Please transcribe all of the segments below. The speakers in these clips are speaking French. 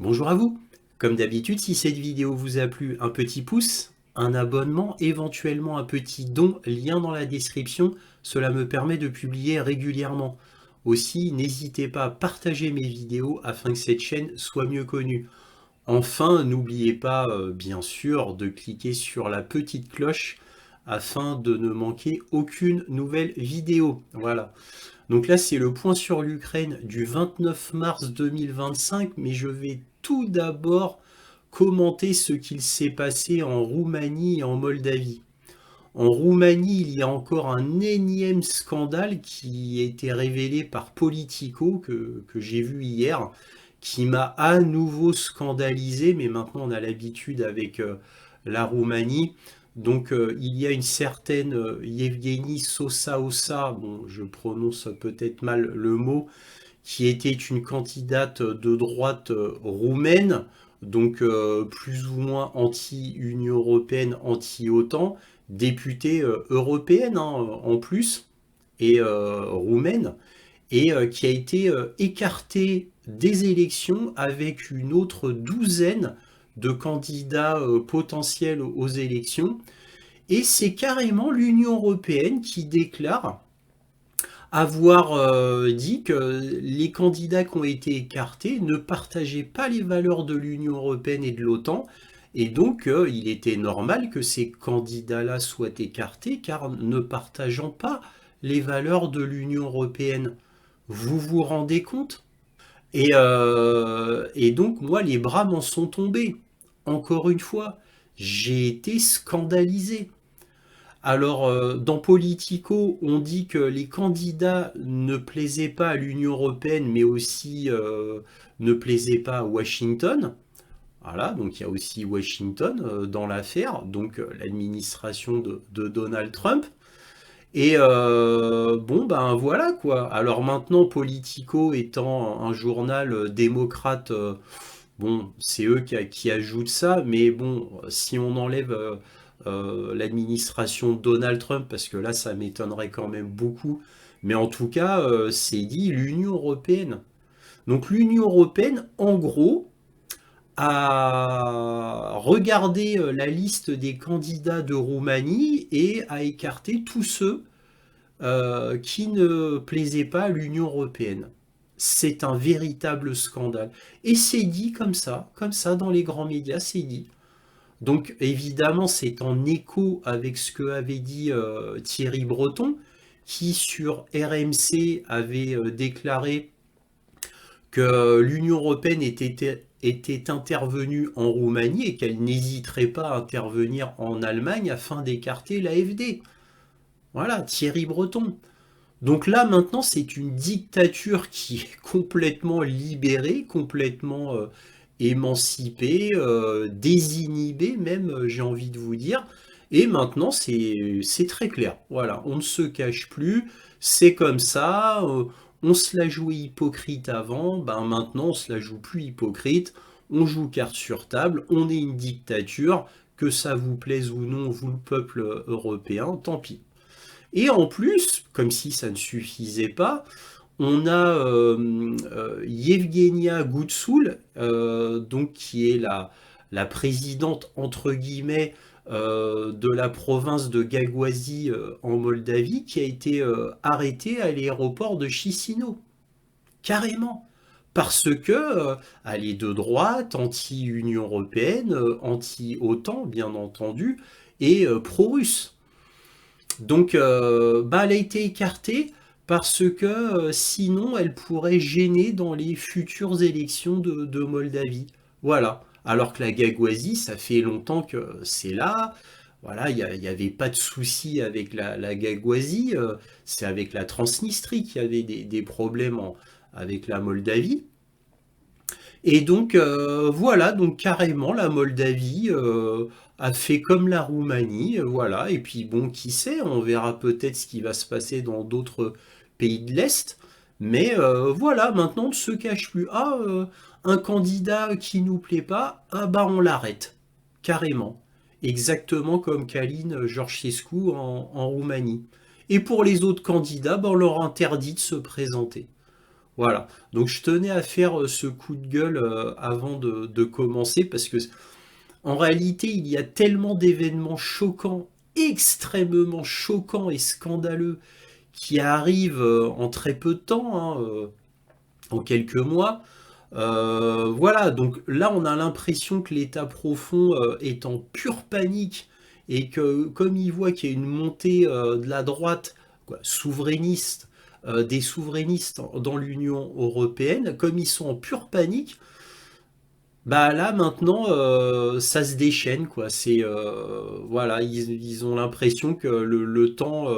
Bonjour à vous. Comme d'habitude, si cette vidéo vous a plu, un petit pouce, un abonnement, éventuellement un petit don, lien dans la description, cela me permet de publier régulièrement. Aussi, n'hésitez pas à partager mes vidéos afin que cette chaîne soit mieux connue. Enfin, n'oubliez pas, bien sûr, de cliquer sur la petite cloche afin de ne manquer aucune nouvelle vidéo. Voilà. Donc là, c'est le point sur l'Ukraine du 29 mars 2025, mais je vais tout d'abord commenter ce qu'il s'est passé en Roumanie et en Moldavie. En Roumanie, il y a encore un énième scandale qui a été révélé par Politico, que j'ai vu hier, qui m'a à nouveau scandalisé, mais maintenant on a l'habitude avec la Roumanie. Donc il y a une certaine Yevgeny Sosa, bon je prononce peut-être mal le mot, qui était une candidate de droite roumaine, donc plus ou moins anti-Union européenne, anti-OTAN, députée européenne hein, en plus, et roumaine, et qui a été écartée des élections avec une autre douzaine de candidats potentiels aux élections. Et c'est carrément l'Union européenne qui déclare avoir dit que les candidats qui ont été écartés ne partageaient pas les valeurs de l'Union européenne et de l'OTAN, et donc il était normal que ces candidats-là soient écartés, car ne partageant pas les valeurs de l'Union européenne. Vous vous rendez compte? Et donc moi, les bras m'en sont tombés. Encore une fois, j'ai été scandalisé. Alors, dans Politico, on dit que les candidats ne plaisaient pas à l'Union européenne, mais aussi ne plaisaient pas à Washington. Voilà, donc il y a aussi Washington dans l'affaire, donc l'administration de Donald Trump. Et bon, ben voilà quoi. Alors maintenant, Politico étant un journal démocrate, bon, c'est eux qui ajoutent ça, mais bon, si on enlève l'administration de Donald Trump, parce que là, ça m'étonnerait quand même beaucoup, mais en tout cas, c'est dit l'Union européenne. Donc l'Union européenne, en gros, a regardé la liste des candidats de Roumanie et a écarté tous ceux qui ne plaisaient pas à l'Union européenne. C'est un véritable scandale. Et c'est dit comme ça dans les grands médias, c'est dit. Donc évidemment, c'est en écho avec ce que avait dit Thierry Breton, qui sur RMC avait déclaré que l'Union européenne était intervenue en Roumanie et qu'elle n'hésiterait pas à intervenir en Allemagne afin d'écarter l'AfD. Voilà, Thierry Breton. Donc là, maintenant, c'est une dictature qui est complètement libérée, complètement émancipée, désinhibée même, j'ai envie de vous dire. Et maintenant, c'est très clair. Voilà, on ne se cache plus, c'est comme ça. On se la jouait hypocrite avant, ben maintenant, on se la joue plus hypocrite. On joue carte sur table, on est une dictature, que ça vous plaise ou non, vous le peuple européen, tant pis. Et en plus, comme si ça ne suffisait pas, on a Yevgenia Goutsoul, donc qui est la présidente entre guillemets de la province de Gagouazie en Moldavie, qui a été arrêtée à l'aéroport de Chisinau, carrément. Parce que elle est de droite, anti-Union européenne, anti-OTAN, bien entendu, et pro-russe. Donc, bah, elle a été écartée parce que sinon, elle pourrait gêner dans les futures élections de Moldavie. Voilà. Alors que la Gagouazie, ça fait longtemps que c'est là. Voilà, il n'y avait pas de souci avec la Gagouazie. C'est avec la Transnistrie qu'il y avait des problèmes avec la Moldavie. Et donc voilà, donc carrément la Moldavie a fait comme la Roumanie, voilà. Et puis bon, qui sait, on verra peut-être ce qui va se passer dans d'autres pays de l'Est. Mais voilà, maintenant on ne se cache plus. Ah, un candidat qui nous plaît pas, ah bah on l'arrête, carrément. Exactement comme Călin Georgescu en Roumanie. Et pour les autres candidats, bah, on leur interdit de se présenter. Voilà. Donc je tenais à faire ce coup de gueule avant de commencer parce que en réalité, il y a tellement d'événements choquants, extrêmement choquants et scandaleux qui arrivent en très peu de temps, hein, en quelques mois. Voilà, donc là on a l'impression que l'État profond est en pure panique et que comme il voit qu'il y a une montée de la droite quoi, souverainiste, des souverainistes dans l'Union européenne, comme ils sont en pure panique, bah là maintenant ça se déchaîne quoi. C'est voilà, ils ont l'impression que le temps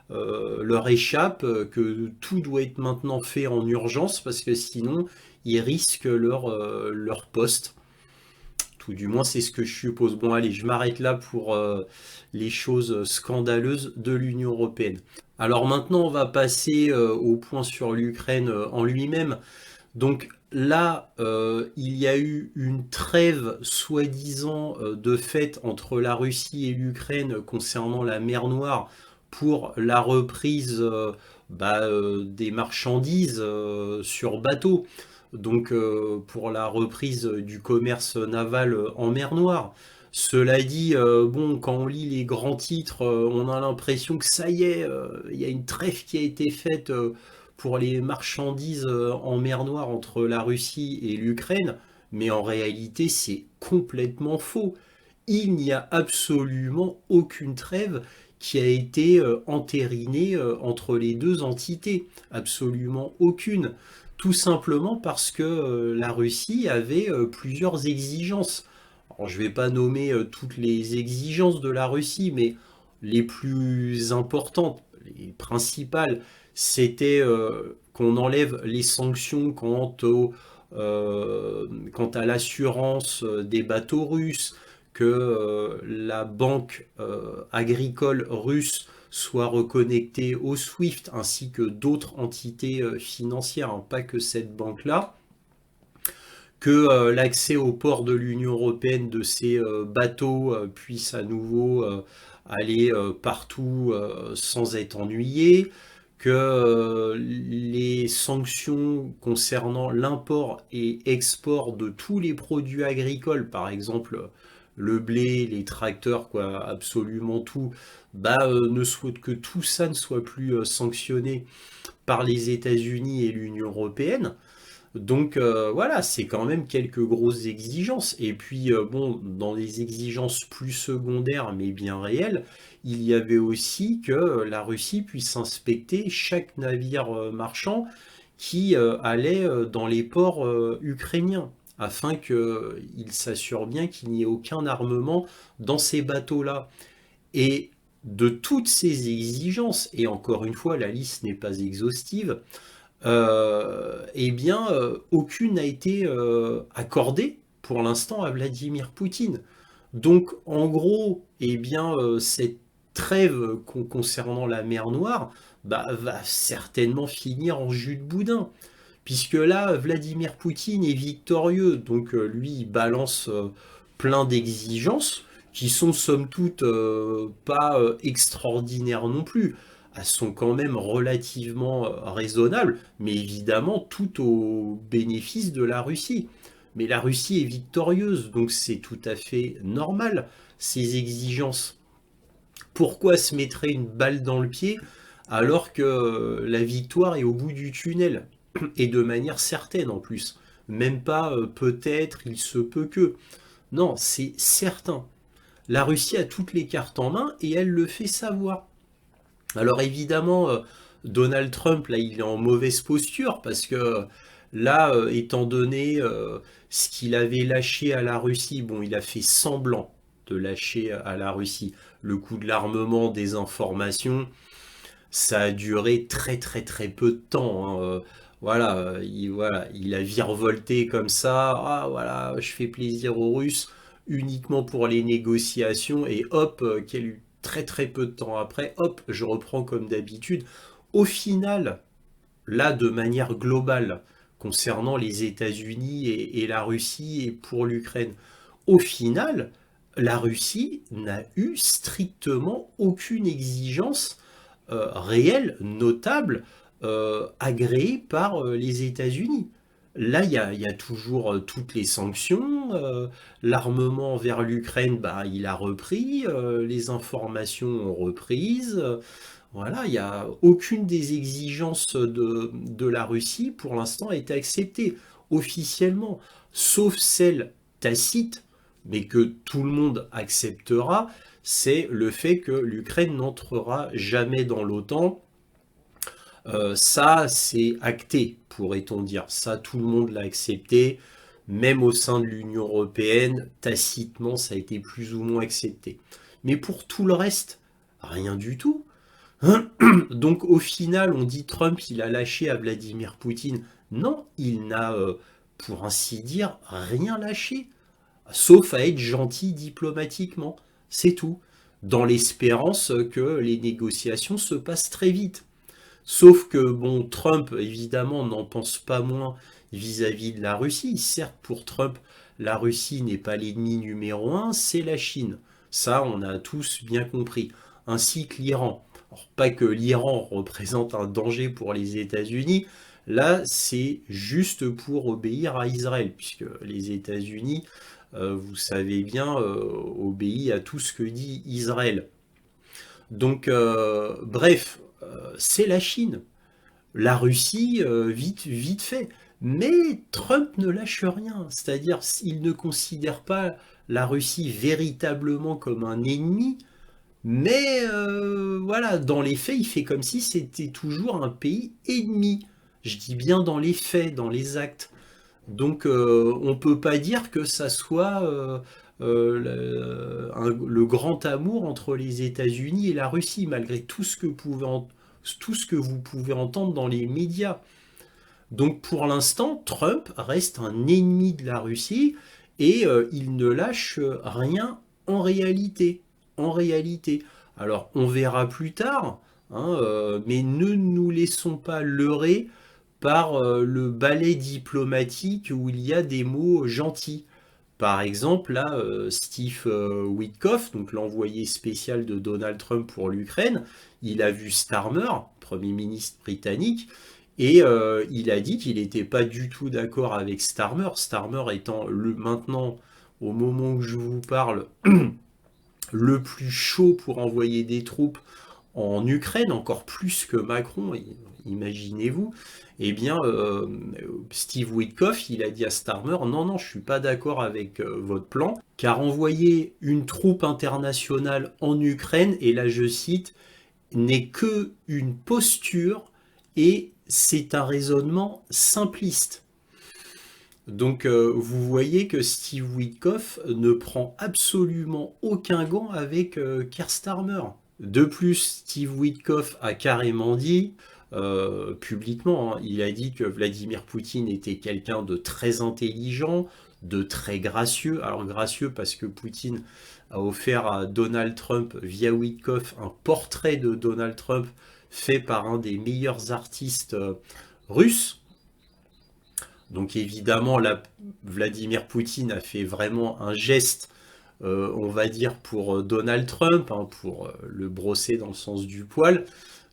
leur échappe, que tout doit être maintenant fait en urgence parce que sinon ils risquent leur poste. Tout du moins c'est ce que je suppose. Bon allez, je m'arrête là pour les choses scandaleuses de l'Union européenne. Alors maintenant on va passer au point sur l'Ukraine en lui-même. Donc là, il y a eu une trêve soi-disant de fait entre la Russie et l'Ukraine concernant la mer Noire pour la reprise des marchandises sur bateau. Donc pour la reprise du commerce naval en mer Noire. Cela dit, bon, quand on lit les grands titres, on a l'impression que ça y est, il y a une trêve qui a été faite pour les marchandises en mer Noire entre la Russie et l'Ukraine, mais en réalité c'est complètement faux. Il n'y a absolument aucune trêve qui a été entérinée entre les deux entités, absolument aucune. Tout simplement parce que la Russie avait plusieurs exigences. Alors, je ne vais pas nommer toutes les exigences de la Russie, mais les plus importantes, les principales, c'était qu'on enlève les sanctions quant à l'assurance des bateaux russes, que la banque agricole russe soit reconnectée au SWIFT, ainsi que d'autres entités financières, hein, pas que cette banque-là, que l'accès au port de l'Union européenne de ces bateaux puisse à nouveau aller partout sans être ennuyé, que les sanctions concernant l'import et export de tous les produits agricoles, par exemple le blé, les tracteurs, quoi, absolument tout, ne souhaite que tout ça ne soit plus sanctionné par les États-Unis et l'Union européenne. Donc voilà, c'est quand même quelques grosses exigences. Et puis bon, dans les exigences plus secondaires mais bien réelles, il y avait aussi que la Russie puisse inspecter chaque navire marchand qui allait dans les ports ukrainiens, afin qu'il s'assure bien qu'il n'y ait aucun armement dans ces bateaux-là. Et de toutes ces exigences, et encore une fois, la liste n'est pas exhaustive, eh bien, aucune n'a été accordée pour l'instant à Vladimir Poutine. Donc, en gros, eh bien, cette trêve concernant la mer Noire va certainement finir en jus de boudin. Puisque là, Vladimir Poutine est victorieux, donc lui, il balance plein d'exigences qui sont somme toute pas extraordinaires non plus. Elles sont quand même relativement raisonnables, mais évidemment tout au bénéfice de la Russie. Mais la Russie est victorieuse, donc c'est tout à fait normal, ces exigences. Pourquoi se mettrait une balle dans le pied alors que la victoire est au bout du tunnel? Et de manière certaine en plus. Même pas peut-être, il se peut que. Non, c'est certain. La Russie a toutes les cartes en main et elle le fait savoir. Alors évidemment, Donald Trump, là, il est en mauvaise posture parce que là, étant donné ce qu'il avait lâché à la Russie, bon, il a fait semblant de lâcher à la Russie le coup de l'armement, des informations, ça a duré très très très peu de temps, hein. Voilà, il a virevolté comme ça. Ah voilà, je fais plaisir aux Russes uniquement pour les négociations et hop, très très peu de temps après, hop, je reprends comme d'habitude. Au final, là, de manière globale, concernant les États-Unis et la Russie et pour l'Ukraine, au final, la Russie n'a eu strictement aucune exigence réelle, notable, agréé par les États-Unis. Là, il y a toujours toutes les sanctions, l'armement vers l'Ukraine, bah, il a repris, les informations ont reprise. Voilà, il n'y a aucune des exigences de la Russie pour l'instant a été acceptée officiellement, sauf celle tacite, mais que tout le monde acceptera, c'est le fait que l'Ukraine n'entrera jamais dans l'OTAN. Ça, c'est acté, pourrait-on dire. Ça, tout le monde l'a accepté. Même au sein de l'Union européenne, tacitement, ça a été plus ou moins accepté. Mais pour tout le reste, rien du tout. Donc au final, on dit Trump, il a lâché à Vladimir Poutine. Non, il n'a, pour ainsi dire, rien lâché, sauf à être gentil diplomatiquement. C'est tout. Dans l'espérance que les négociations se passent très vite. Sauf que, bon, Trump, évidemment, n'en pense pas moins vis-à-vis de la Russie. Certes, pour Trump, la Russie n'est pas l'ennemi numéro un, c'est la Chine. Ça, on a tous bien compris. Ainsi que l'Iran. Alors, pas que l'Iran représente un danger pour les États-Unis, là, c'est juste pour obéir à Israël, puisque les États-Unis, vous savez bien, obéissent à tout ce que dit Israël. Donc, bref, c'est la Chine. La Russie, vite, vite fait. Mais Trump ne lâche rien. C'est-à-dire, il ne considère pas la Russie véritablement comme un ennemi. Mais voilà, dans les faits, il fait comme si c'était toujours un pays ennemi. Je dis bien dans les faits, dans les actes. Donc on ne peut pas dire que ça soit le grand amour entre les États-Unis et la Russie, malgré tout ce que tout ce que vous pouvez entendre dans les médias. Donc pour l'instant, Trump reste un ennemi de la Russie et il ne lâche rien en réalité. En réalité. Alors on verra plus tard, hein, mais ne nous laissons pas leurrer par le ballet diplomatique où il y a des mots gentils. Par exemple, là, Steve Witkoff, donc l'envoyé spécial de Donald Trump pour l'Ukraine, il a vu Starmer, Premier ministre britannique, et il a dit qu'il n'était pas du tout d'accord avec Starmer. Starmer étant maintenant, au moment où je vous parle, le plus chaud pour envoyer des troupes en Ukraine, encore plus que Macron, imaginez-vous, eh bien, Steve Witkoff, il a dit à Starmer, non, non, je suis pas d'accord avec votre plan, car envoyer une troupe internationale en Ukraine, et là je cite, n'est que une posture et c'est un raisonnement simpliste. Donc vous voyez que Steve Witkoff ne prend absolument aucun gant avec Keir Starmer. De plus, Steve Witkoff a carrément dit, publiquement, hein, il a dit que Vladimir Poutine était quelqu'un de très intelligent, de très gracieux. Alors gracieux parce que Poutine a offert à Donald Trump, via Witkoff, un portrait de Donald Trump fait par un des meilleurs artistes russes. Donc évidemment, là, Vladimir Poutine a fait vraiment un geste, on va dire, pour Donald Trump, hein, pour le brosser dans le sens du poil.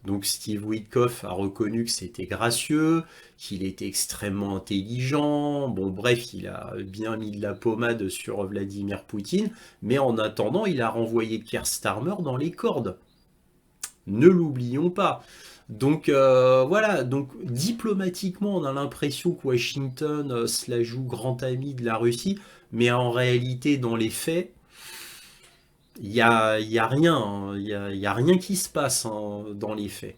Donc Steve Witkoff a reconnu que c'était gracieux, qu'il était extrêmement intelligent. Bon, bref, il a bien mis de la pommade sur Vladimir Poutine, mais en attendant, il a renvoyé Keir Starmer dans les cordes. Ne l'oublions pas. Donc voilà, donc diplomatiquement, on a l'impression que Washington se la joue grand ami de la Russie, mais en réalité, dans les faits, il y a rien, hein, il y a rien qui se passe, hein, dans les faits.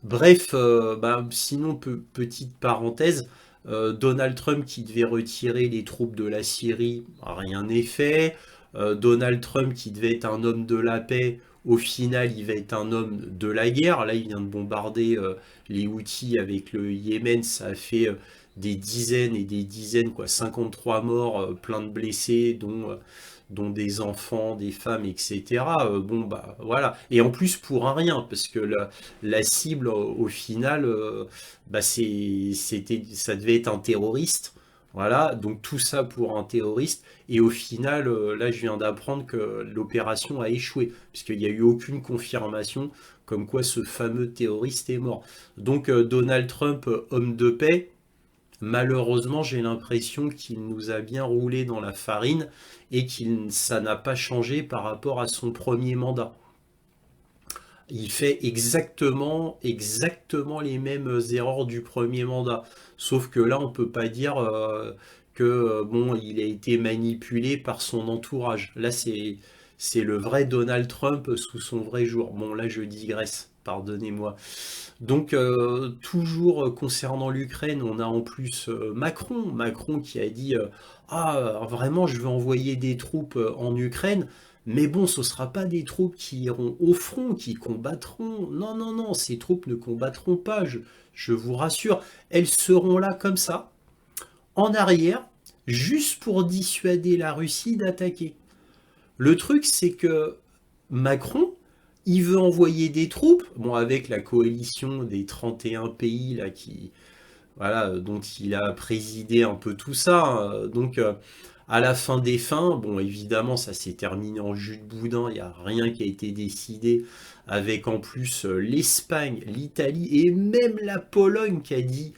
Bref, bah, sinon, petite parenthèse, Donald Trump qui devait retirer les troupes de la Syrie, rien n'est fait. Donald Trump qui devait être un homme de la paix, au final, il va être un homme de la guerre. Là, il vient de bombarder les Houthis avec le Yémen. Ça a fait des dizaines et des dizaines, quoi, 53 morts, plein de blessés, dont des enfants, des femmes, etc. Bon, bah voilà. Et en plus, pour un rien, parce que la cible, au final, bah, ça devait être un terroriste. Voilà, donc tout ça pour un terroriste. Et au final, là, je viens d'apprendre que l'opération a échoué, puisqu'il n'y a eu aucune confirmation comme quoi ce fameux terroriste est mort. Donc Donald Trump, homme de paix, malheureusement, j'ai l'impression qu'il nous a bien roulé dans la farine et ça n'a pas changé par rapport à son premier mandat. Il fait exactement les mêmes erreurs du premier mandat. Sauf que là, on peut pas dire que bon, il a été manipulé par son entourage. Là, c'est le vrai Donald Trump sous son vrai jour. Bon, là, je digresse. Pardonnez-moi. Donc, toujours concernant l'Ukraine, on a en plus Macron qui a dit ah, vraiment, je vais envoyer des troupes en Ukraine, mais bon, ce ne sera pas des troupes qui iront au front, qui combattront. Non, non, non, ces troupes ne combattront pas, je vous rassure. Elles seront là comme ça, en arrière, juste pour dissuader la Russie d'attaquer. Le truc, c'est que Macron, il veut envoyer des troupes, bon, avec la coalition des 31 pays là, voilà, dont il a présidé un peu tout ça. Donc, à la fin des fins, bon, évidemment, ça s'est terminé en jus de boudin, il n'y a rien qui a été décidé, avec en plus l'Espagne, l'Italie et même la Pologne qui a dit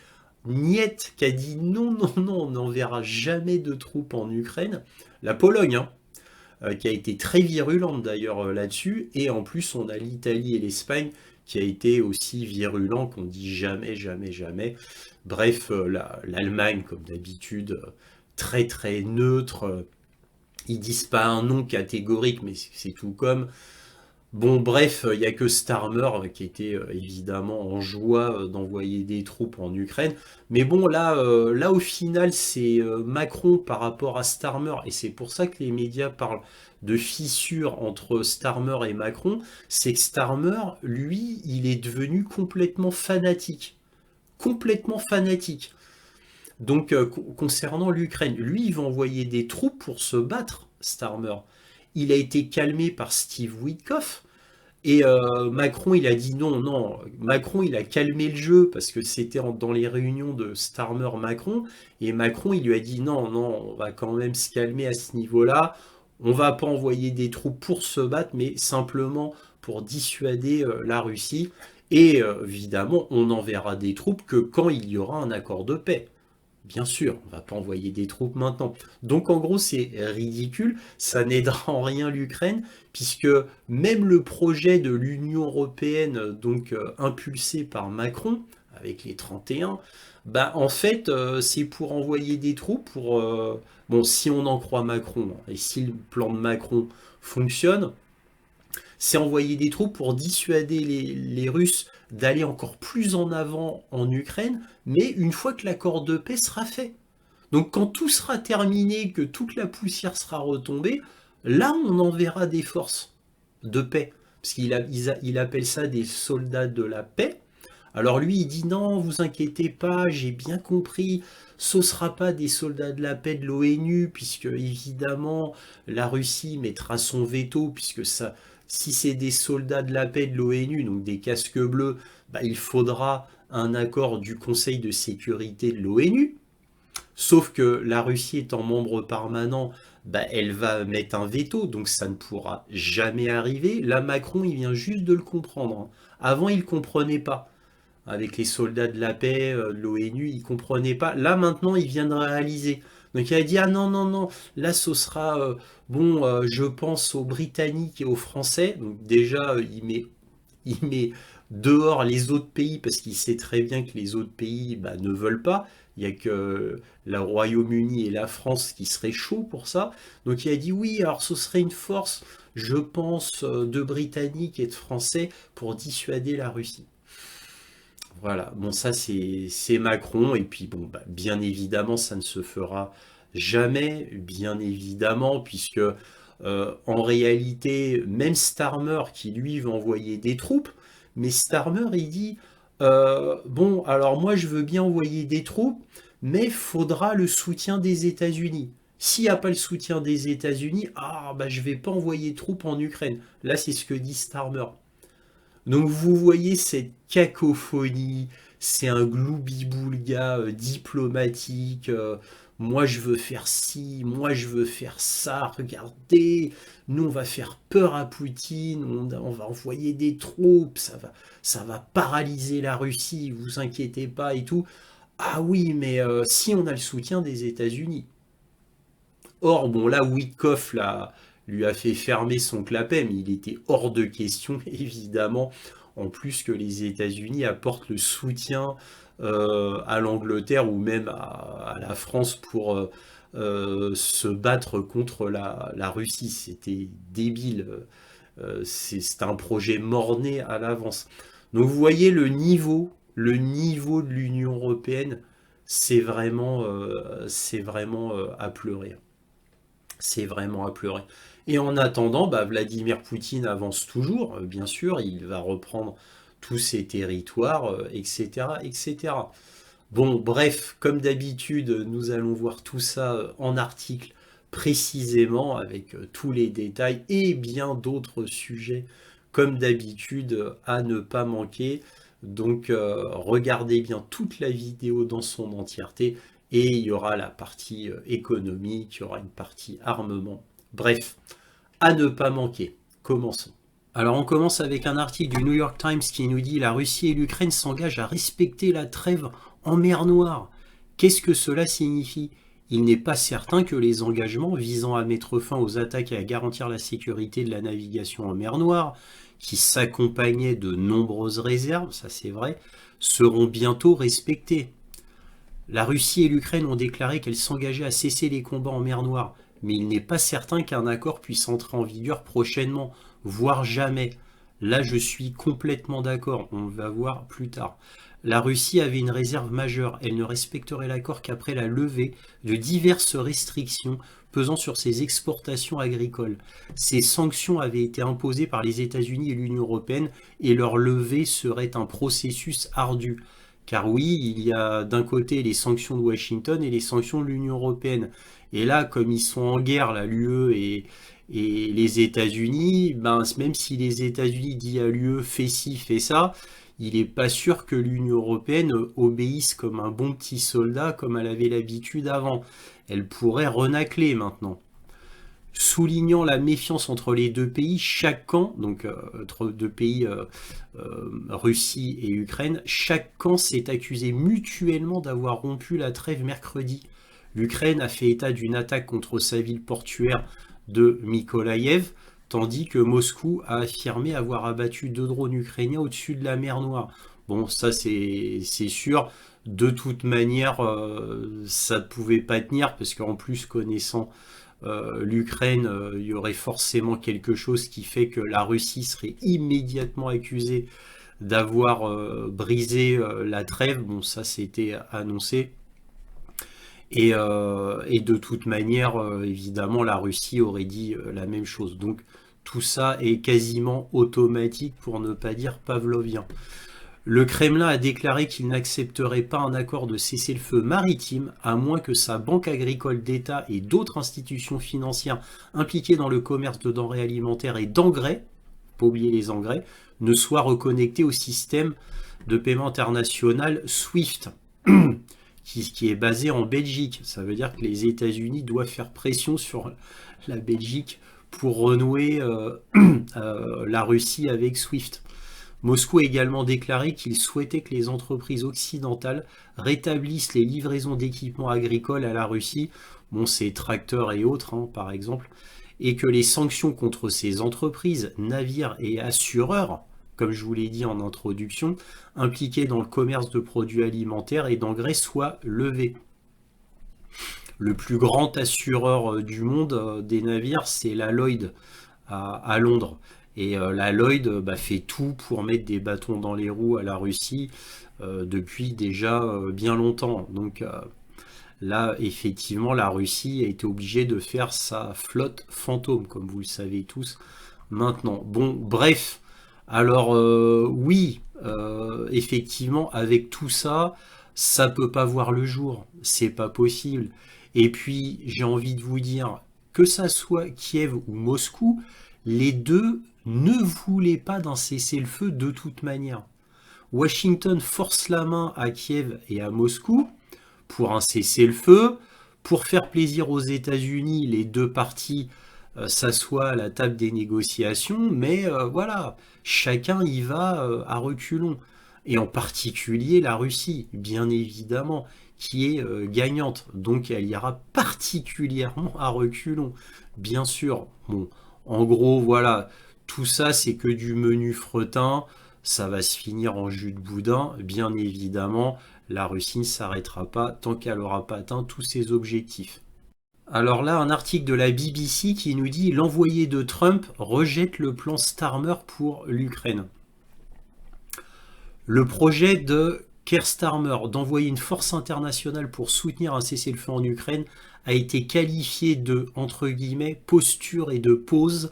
niet, qui a dit non, non, non, on n'enverra jamais de troupes en Ukraine. La Pologne, hein, qui a été très virulente d'ailleurs là-dessus. Et en plus, on a l'Italie et l'Espagne qui a été aussi virulent, qu'on dit jamais, jamais, jamais. Bref, l'Allemagne, comme d'habitude, très très neutre. Ils disent pas un nom catégorique, mais c'est tout comme. Bon, bref, il n'y a que Starmer qui était évidemment en joie d'envoyer des troupes en Ukraine. Mais bon, là au final, c'est Macron par rapport à Starmer. Et c'est pour ça que les médias parlent de fissure entre Starmer et Macron. C'est que Starmer, lui, il est devenu complètement fanatique. Complètement fanatique. Donc, concernant l'Ukraine, lui, il va envoyer des troupes pour se battre, Starmer. Il a été calmé par Steve Witkoff. Et Macron, il a dit non, non. Macron, il a calmé le jeu parce que c'était dans les réunions de Starmer-Macron. Et Macron, il lui a dit non, non, on va quand même se calmer à ce niveau-là. On va pas envoyer des troupes pour se battre, mais simplement pour dissuader la Russie. Et évidemment, on enverra des troupes que quand il y aura un accord de paix. Bien sûr, on va pas envoyer des troupes maintenant. Donc en gros, c'est ridicule, ça n'aidera en rien l'Ukraine, puisque même le projet de l'Union européenne, donc impulsé par Macron, avec les 31, bah en fait, c'est pour envoyer des troupes, bon, si on en croit Macron, hein, et si le plan de Macron fonctionne, c'est envoyer des troupes pour dissuader les Russes d'aller encore plus en avant en Ukraine, mais une fois que l'accord de paix sera fait. Donc quand tout sera terminé, que toute la poussière sera retombée, là on enverra des forces de paix. Parce il appelle ça des soldats de la paix. Alors lui il dit non, vous inquiétez pas, j'ai bien compris, ce ne sera pas des soldats de la paix de l'ONU, puisque évidemment la Russie mettra son veto, puisque ça, si c'est des soldats de la paix de l'ONU, donc des casques bleus, bah, il faudra un accord du Conseil de sécurité de l'ONU. Sauf que la Russie étant membre permanent, bah, elle va mettre un veto, donc ça ne pourra jamais arriver. Là, Macron, il vient juste de le comprendre, hein. Avant, il ne comprenait pas. Avec les soldats de la paix, de l'ONU, il ne comprenait pas. Là, maintenant, il vient de réaliser. Donc il a dit, ah non, non, non, là, ce sera, bon, je pense aux Britanniques et aux Français. Donc déjà, il met dehors les autres pays parce qu'il sait très bien que les autres pays bah, ne veulent pas. Il n'y a que le Royaume-Uni et la France qui seraient chauds pour ça. Donc il a dit oui, alors ce serait une force, je pense, de Britanniques et de Français pour dissuader la Russie. Voilà, bon ça c'est Macron, et puis bon, bah, bien évidemment ça ne se fera jamais, bien évidemment, puisque en réalité, même Starmer qui lui va envoyer des troupes, mais Starmer il dit bon alors moi je veux bien envoyer des troupes, mais faudra le soutien des États-Unis. S'il n'y a pas le soutien des États-Unis, ah bah je vais pas envoyer de troupes en Ukraine. Là c'est ce que dit Starmer. Donc vous voyez cette cacophonie, c'est un gloubi-boulga diplomatique. moi je veux faire ci, moi je veux faire ça, regardez, nous on va faire peur à Poutine, on va envoyer des troupes, ça va paralyser la Russie, vous inquiétez pas et tout. Ah oui, mais si on a le soutien des États-Unis. Or, bon, là, Witkoff lui a fait fermer son clapet, mais il était hors de question, évidemment, en plus que les États-Unis apportent le soutien à l'Angleterre ou même à la France pour se battre contre la Russie. C'était débile. C'est un projet mort-né à l'avance. Donc vous voyez le niveau de l'Union européenne, c'est vraiment à pleurer. C'est vraiment à pleurer. Et en attendant, bah, Vladimir Poutine avance toujours, bien sûr, il va reprendre tous ses territoires, etc., etc. Bon, bref, comme d'habitude, nous allons voir tout ça en article précisément, avec tous les détails et bien d'autres sujets, comme d'habitude, à ne pas manquer. Donc, regardez bien toute la vidéo dans son entièreté et il y aura la partie économique, il y aura une partie armement. Bref, à ne pas manquer. Commençons. Alors on commence avec un article du New York Times qui nous dit la Russie et l'Ukraine s'engagent à respecter la trêve en mer Noire. Qu'est-ce que cela signifie? Il n'est pas certain que les engagements visant à mettre fin aux attaques et à garantir la sécurité de la navigation en mer Noire, qui s'accompagnaient de nombreuses réserves, ça c'est vrai, seront bientôt respectés. La Russie et l'Ukraine ont déclaré qu'elles s'engageaient à cesser les combats en mer Noire, mais il n'est pas certain qu'un accord puisse entrer en vigueur prochainement, voire jamais. Là, je suis complètement d'accord, on va voir plus tard. La Russie avait une réserve majeure, elle ne respecterait l'accord qu'après la levée de diverses restrictions pesant sur ses exportations agricoles. Ces sanctions avaient été imposées par les États-Unis et l'Union européenne et leur levée serait un processus ardu. Car oui, il y a d'un côté les sanctions de Washington et les sanctions de l'Union européenne. Et là, comme ils sont en guerre, l'UE et les États-Unis, ben, même si les États-Unis disent à l'UE fais ci, fais ça, il n'est pas sûr que l'Union européenne obéisse comme un bon petit soldat comme elle avait l'habitude avant. Elle pourrait renacler maintenant. Soulignant la méfiance entre les deux pays, chaque camp, donc entre deux pays, Russie et Ukraine, chaque camp s'est accusé mutuellement d'avoir rompu la trêve mercredi. L'Ukraine a fait état d'une attaque contre sa ville portuaire de Mykolaïev, tandis que Moscou a affirmé avoir abattu 2 drones ukrainiens au-dessus de la mer Noire. Bon, ça c'est sûr. De toute manière, ça ne pouvait pas tenir, parce qu'en plus, connaissant l'Ukraine, il y aurait forcément quelque chose qui fait que la Russie serait immédiatement accusée d'avoir brisé la trêve. Bon, ça c'était annoncé. Et de toute manière, évidemment, la Russie aurait dit la même chose. Donc tout ça est quasiment automatique, pour ne pas dire pavlovien. Le Kremlin a déclaré qu'il n'accepterait pas un accord de cessez-le-feu maritime à moins que sa banque agricole d'État et d'autres institutions financières impliquées dans le commerce de denrées alimentaires et d'engrais, pas oublier les engrais, ne soient reconnectées au système de paiement international SWIFT, qui est basé en Belgique. Ça veut dire que les États-Unis doivent faire pression sur la Belgique pour renouer la Russie avec SWIFT. Moscou a également déclaré qu'il souhaitait que les entreprises occidentales rétablissent les livraisons d'équipements agricoles à la Russie, bon, c'est tracteurs et autres, hein, par exemple, et que les sanctions contre ces entreprises, navires et assureurs, comme je vous l'ai dit en introduction, impliqués dans le commerce de produits alimentaires et d'engrais soient levées. Le plus grand assureur du monde des navires, c'est la Lloyd à Londres. Et la Lloyd fait tout pour mettre des bâtons dans les roues à la Russie depuis déjà bien longtemps. Donc là, effectivement, la Russie a été obligée de faire sa flotte fantôme, comme vous le savez tous maintenant. Bon, bref, alors oui, effectivement, avec tout ça, ça peut pas voir le jour. C'est pas possible. Et puis, j'ai envie de vous dire, que ça soit Kiev ou Moscou, les deux ne voulaient pas d'un cessez-le-feu de toute manière. Washington force la main à Kiev et à Moscou pour un cessez-le-feu, Pour faire plaisir aux États-Unis, les deux parties s'assoient à la table des négociations, mais voilà, chacun y va à reculons. Et en particulier la Russie, bien évidemment, qui est gagnante. Donc elle ira particulièrement à reculons, bien sûr. Bon, en gros, voilà, tout ça c'est que du menu fretin, ça va se finir en jus de boudin, bien évidemment. La Russie ne s'arrêtera pas tant qu'elle n'aura pas atteint tous ses objectifs. Alors là, un article de la BBC qui nous dit l'envoyé de Trump rejette le plan Starmer pour l'Ukraine. Le projet de Keir Starmer d'envoyer une force internationale pour soutenir un cessez-le-feu en Ukraine a été qualifié de, entre guillemets, posture et de pause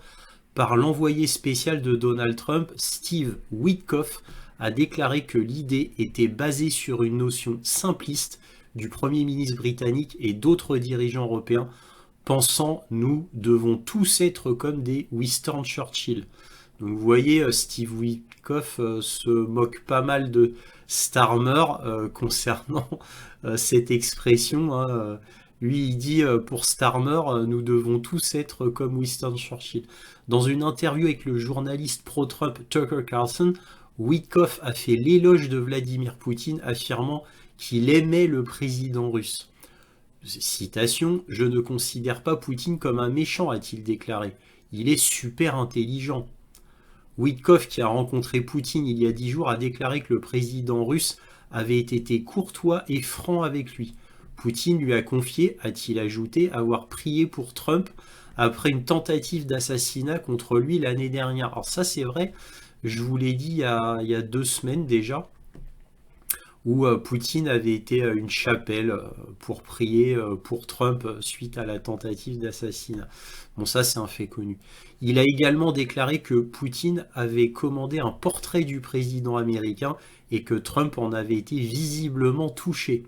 par l'envoyé spécial de Donald Trump, Steve Witkoff, a déclaré que l'idée était basée sur une notion simpliste du Premier ministre britannique et d'autres dirigeants européens pensant nous devons tous être comme des Winston Churchill. Donc vous voyez, Steve Witkoff se moque pas mal de Starmer concernant cette expression. Hein. Lui, il dit pour Starmer, nous devons tous être comme Winston Churchill. Dans une interview avec le journaliste pro-Trump Tucker Carlson, Witkoff a fait l'éloge de Vladimir Poutine, affirmant qu'il aimait le président russe. Citation, « Je ne considère pas Poutine comme un méchant », a-t-il déclaré. « Il est super intelligent. » Witkoff, qui a rencontré Poutine il y a 10 jours, a déclaré que le président russe avait été courtois et franc avec lui. Poutine lui a confié, a-t-il ajouté, avoir prié pour Trump après une tentative d'assassinat contre lui l'année dernière. Alors ça c'est vrai, je vous l'ai dit il y a 2 semaines déjà, où Poutine avait été à une chapelle pour prier pour Trump suite à la tentative d'assassinat. Bon, ça c'est un fait connu. Il a également déclaré que Poutine avait commandé un portrait du président américain et que Trump en avait été visiblement touché.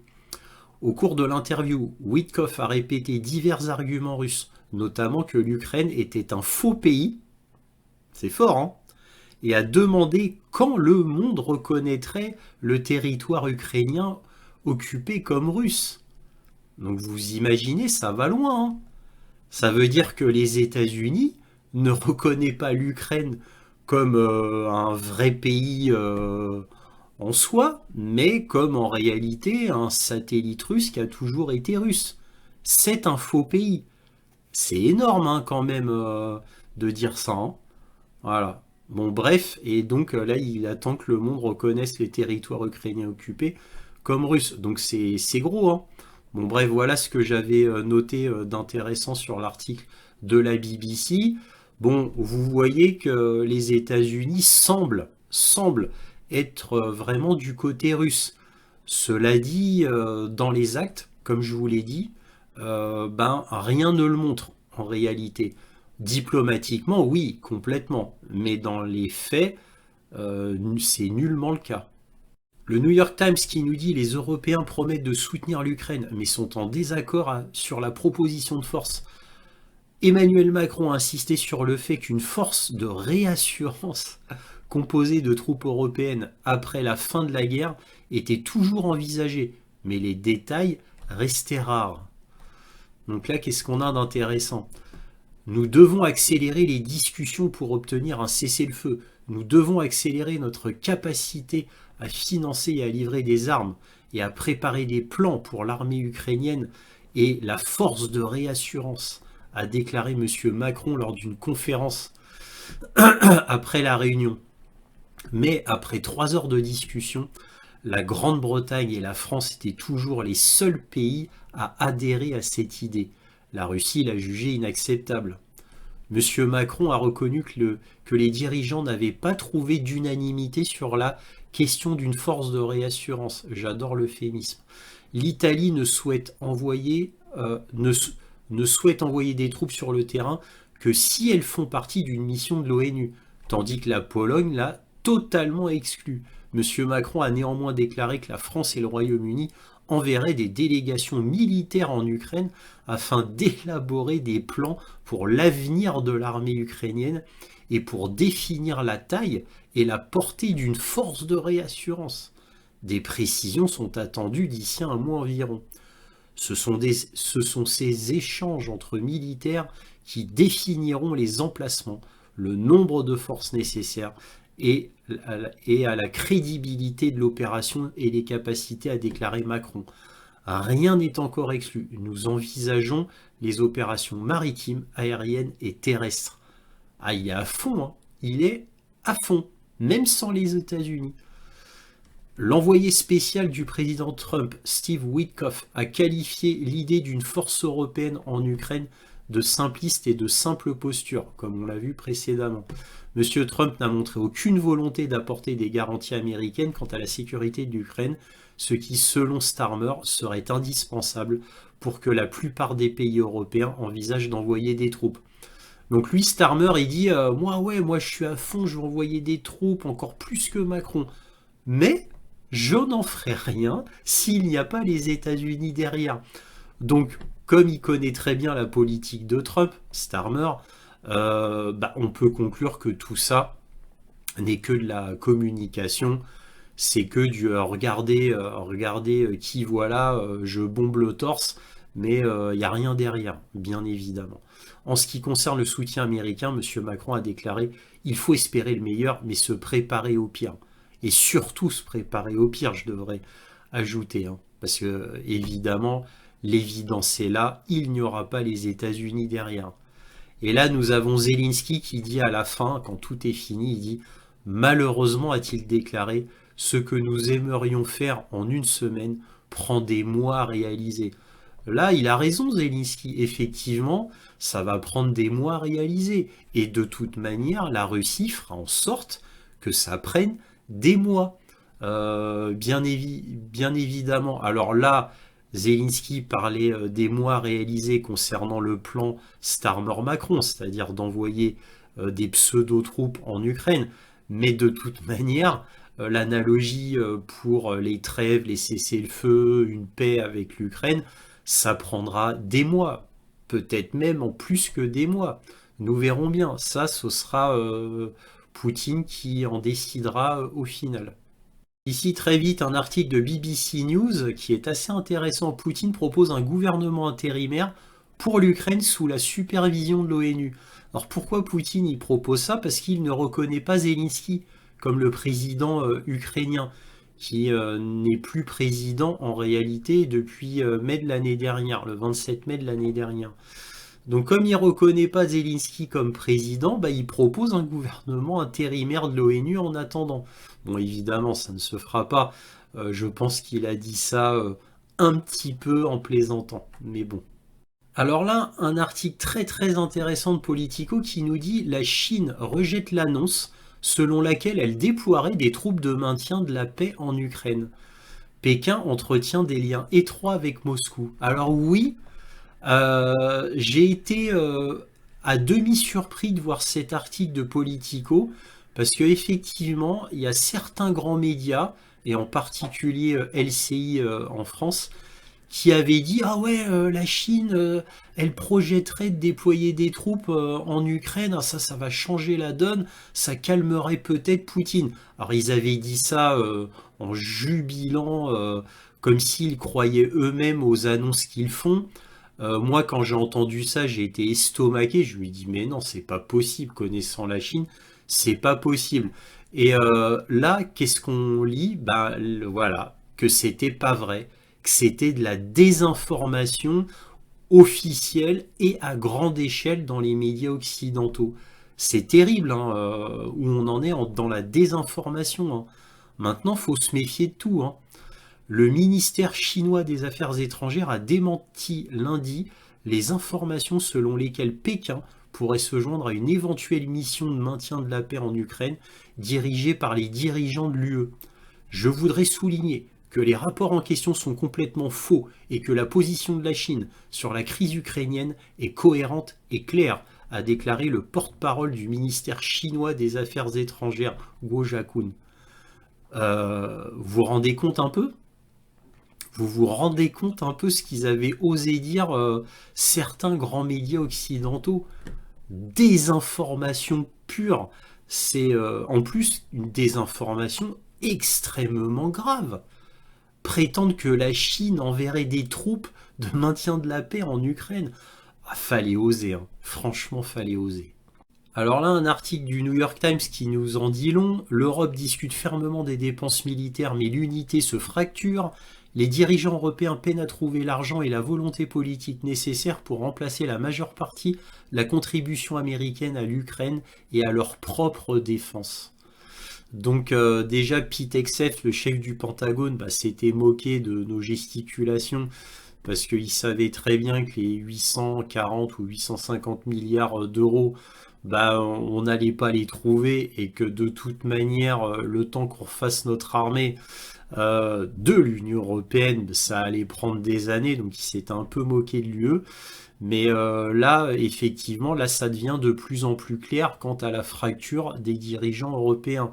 Au cours de l'interview, Witkoff a répété divers arguments russes, notamment que l'Ukraine était un faux pays, c'est fort, hein, et a demandé quand le monde reconnaîtrait le territoire ukrainien occupé comme russe. Donc vous imaginez, ça va loin. Hein. Ça veut dire que les États-Unis ne reconnaissent pas l'Ukraine comme un vrai pays en soi, mais comme en réalité un satellite russe qui a toujours été russe. C'est un faux pays. C'est énorme hein, quand même de dire ça. Hein. Voilà. Bon bref, et donc là il attend que le monde reconnaisse les territoires ukrainiens occupés comme russes. Donc c'est gros. Hein. Bon bref, voilà ce que j'avais noté d'intéressant sur l'article de la BBC. Bon, vous voyez que les États-Unis semblent être vraiment du côté russe. Cela dit, dans les actes, comme je vous l'ai dit, rien ne le montre en réalité. Diplomatiquement, oui, complètement. Mais dans les faits, c'est nullement le cas. Le New York Times qui nous dit les Européens promettent de soutenir l'Ukraine, mais sont en désaccord sur la proposition de force. Emmanuel Macron a insisté sur le fait qu'une force de réassurance composée de troupes européennes après la fin de la guerre était toujours envisagée, mais les détails restaient rares. Donc là, qu'est-ce qu'on a d'intéressant ? Nous devons accélérer les discussions pour obtenir un cessez-le-feu. Nous devons accélérer notre capacité à financer et à livrer des armes et à préparer des plans pour l'armée ukrainienne et la force de réassurance, a déclaré M. Macron lors d'une conférence après la réunion. Mais après 3 heures de discussion, la Grande-Bretagne et la France étaient toujours les seuls pays à adhérer à cette idée. La Russie l'a jugée inacceptable. M. Macron a reconnu que les dirigeants n'avaient pas trouvé d'unanimité sur la question d'une force de réassurance. J'adore l'euphémisme. L'Italie ne souhaite envoyer des troupes sur le terrain que si elles font partie d'une mission de l'ONU, tandis que la Pologne l'a totalement exclue. M. Macron a néanmoins déclaré que la France et le Royaume-Uni enverraient des délégations militaires en Ukraine afin d'élaborer des plans pour l'avenir de l'armée ukrainienne et pour définir la taille et la portée d'une force de réassurance. Des précisions sont attendues d'ici un mois environ. Ce sont ces échanges entre militaires qui définiront les emplacements, le nombre de forces nécessaires et à la crédibilité de l'opération et les capacités, a déclaré Macron. Rien n'est encore exclu. Nous envisageons les opérations maritimes, aériennes et terrestres. Ah, il est à fond, hein. Il est à fond, même sans les États-Unis. L'envoyé spécial du président Trump, Steve Witkoff, a qualifié l'idée d'une force européenne en Ukraine de simpliste et de simple posture, comme on l'a vu précédemment. Monsieur Trump n'a montré aucune volonté d'apporter des garanties américaines quant à la sécurité de l'Ukraine, ce qui, selon Starmer, serait indispensable pour que la plupart des pays européens envisagent d'envoyer des troupes. Donc lui, Starmer, il dit moi je suis à fond, je vais envoyer des troupes, encore plus que Macron. Mais je n'en ferai rien s'il n'y a pas les États-Unis derrière. Donc, comme il connaît très bien la politique de Trump, Starmer, on peut conclure que tout ça n'est que de la communication, c'est que du regardez qui voilà, je bombe le torse, mais il n'y a rien derrière, bien évidemment. En ce qui concerne le soutien américain, M. Macron a déclaré « Il faut espérer le meilleur, mais se préparer au pire ». Et surtout se préparer au pire, je devrais ajouter, hein, parce que évidemment, l'évidence est là, il n'y aura pas les États-Unis derrière. Et là, nous avons Zelensky qui dit à la fin, quand tout est fini, il dit « Malheureusement, a-t-il déclaré, ce que nous aimerions faire en une semaine prend des mois à réaliser. » Là, il a raison, Zelensky. Effectivement, ça va prendre des mois à réaliser. Et de toute manière, la Russie fera en sorte que ça prenne des mois. Bien évidemment. Alors là, Zelensky parlait des mois réalisés concernant le plan Starmer-Macron, c'est-à-dire d'envoyer des pseudo-troupes en Ukraine. Mais de toute manière, l'analogie pour les trêves, les cessez-le-feu, une paix avec l'Ukraine, ça prendra des mois, peut-être même en plus que des mois. Nous verrons bien. Ça, ce sera Poutine qui en décidera au final. Ici, très vite, un article de BBC News qui est assez intéressant. Poutine propose un gouvernement intérimaire pour l'Ukraine sous la supervision de l'ONU. Alors pourquoi Poutine il propose ça? Parce qu'il ne reconnaît pas Zelensky comme le président ukrainien, qui n'est plus président en réalité depuis mai de l'année dernière, le 27 mai de l'année dernière. Donc comme il ne reconnaît pas Zelensky comme président, il propose un gouvernement intérimaire de l'ONU en attendant. Bon, évidemment, ça ne se fera pas. Je pense qu'il a dit ça un petit peu en plaisantant, mais bon. Alors là, un article très très intéressant de Politico qui nous dit « La Chine rejette l'annonce selon laquelle elle déploierait des troupes de maintien de la paix en Ukraine. Pékin entretient des liens étroits avec Moscou. » Alors oui, j'ai été à demi surpris de voir cet article de Politico, parce qu'effectivement, il y a certains grands médias, et en particulier LCI en France, qui avaient dit « Ah ouais, la Chine, elle projetterait de déployer des troupes en Ukraine, ça va changer la donne, ça calmerait peut-être Poutine. » Alors ils avaient dit ça en jubilant, comme s'ils croyaient eux-mêmes aux annonces qu'ils font. Moi, quand j'ai entendu ça, j'ai été estomaqué. Je lui ai dit, mais non, c'est pas possible, connaissant la Chine, c'est pas possible. Et là, qu'est-ce qu'on lit? Voilà, que c'était pas vrai, que c'était de la désinformation officielle et à grande échelle dans les médias occidentaux. C'est terrible, hein, où on en est dans la désinformation, hein. Maintenant, il faut se méfier de tout, hein. Le ministère chinois des Affaires étrangères a démenti lundi les informations selon lesquelles Pékin pourrait se joindre à une éventuelle mission de maintien de la paix en Ukraine dirigée par les dirigeants de l'UE. Je voudrais souligner que les rapports en question sont complètement faux et que la position de la Chine sur la crise ukrainienne est cohérente et claire, a déclaré le porte-parole du ministère chinois des Affaires étrangères, Guo Jiakun. Vous vous rendez compte un peu? Vous vous rendez compte un peu ce qu'ils avaient osé dire certains grands médias occidentaux? Désinformation pure. C'est en plus une désinformation extrêmement grave. Prétendre que la Chine enverrait des troupes de maintien de la paix en Ukraine. Ah, fallait oser, hein. Franchement, fallait oser. Alors là, un article du New York Times qui nous en dit long. L'Europe discute fermement des dépenses militaires, mais l'unité se fracture. Les dirigeants européens peinent à trouver l'argent et la volonté politique nécessaires pour remplacer la majeure partie de la contribution américaine à l'Ukraine et à leur propre défense. Donc déjà, Pete Hegseth, le chef du Pentagone, s'était moqué de nos gesticulations parce qu'il savait très bien que les 840 ou 850 milliards d'euros, on n'allait pas les trouver et que de toute manière, le temps qu'on refasse notre armée de l'Union européenne, ça allait prendre des années, donc il s'était un peu moqué de l'UE. Mais là, effectivement, là, ça devient de plus en plus clair quant à la fracture des dirigeants européens.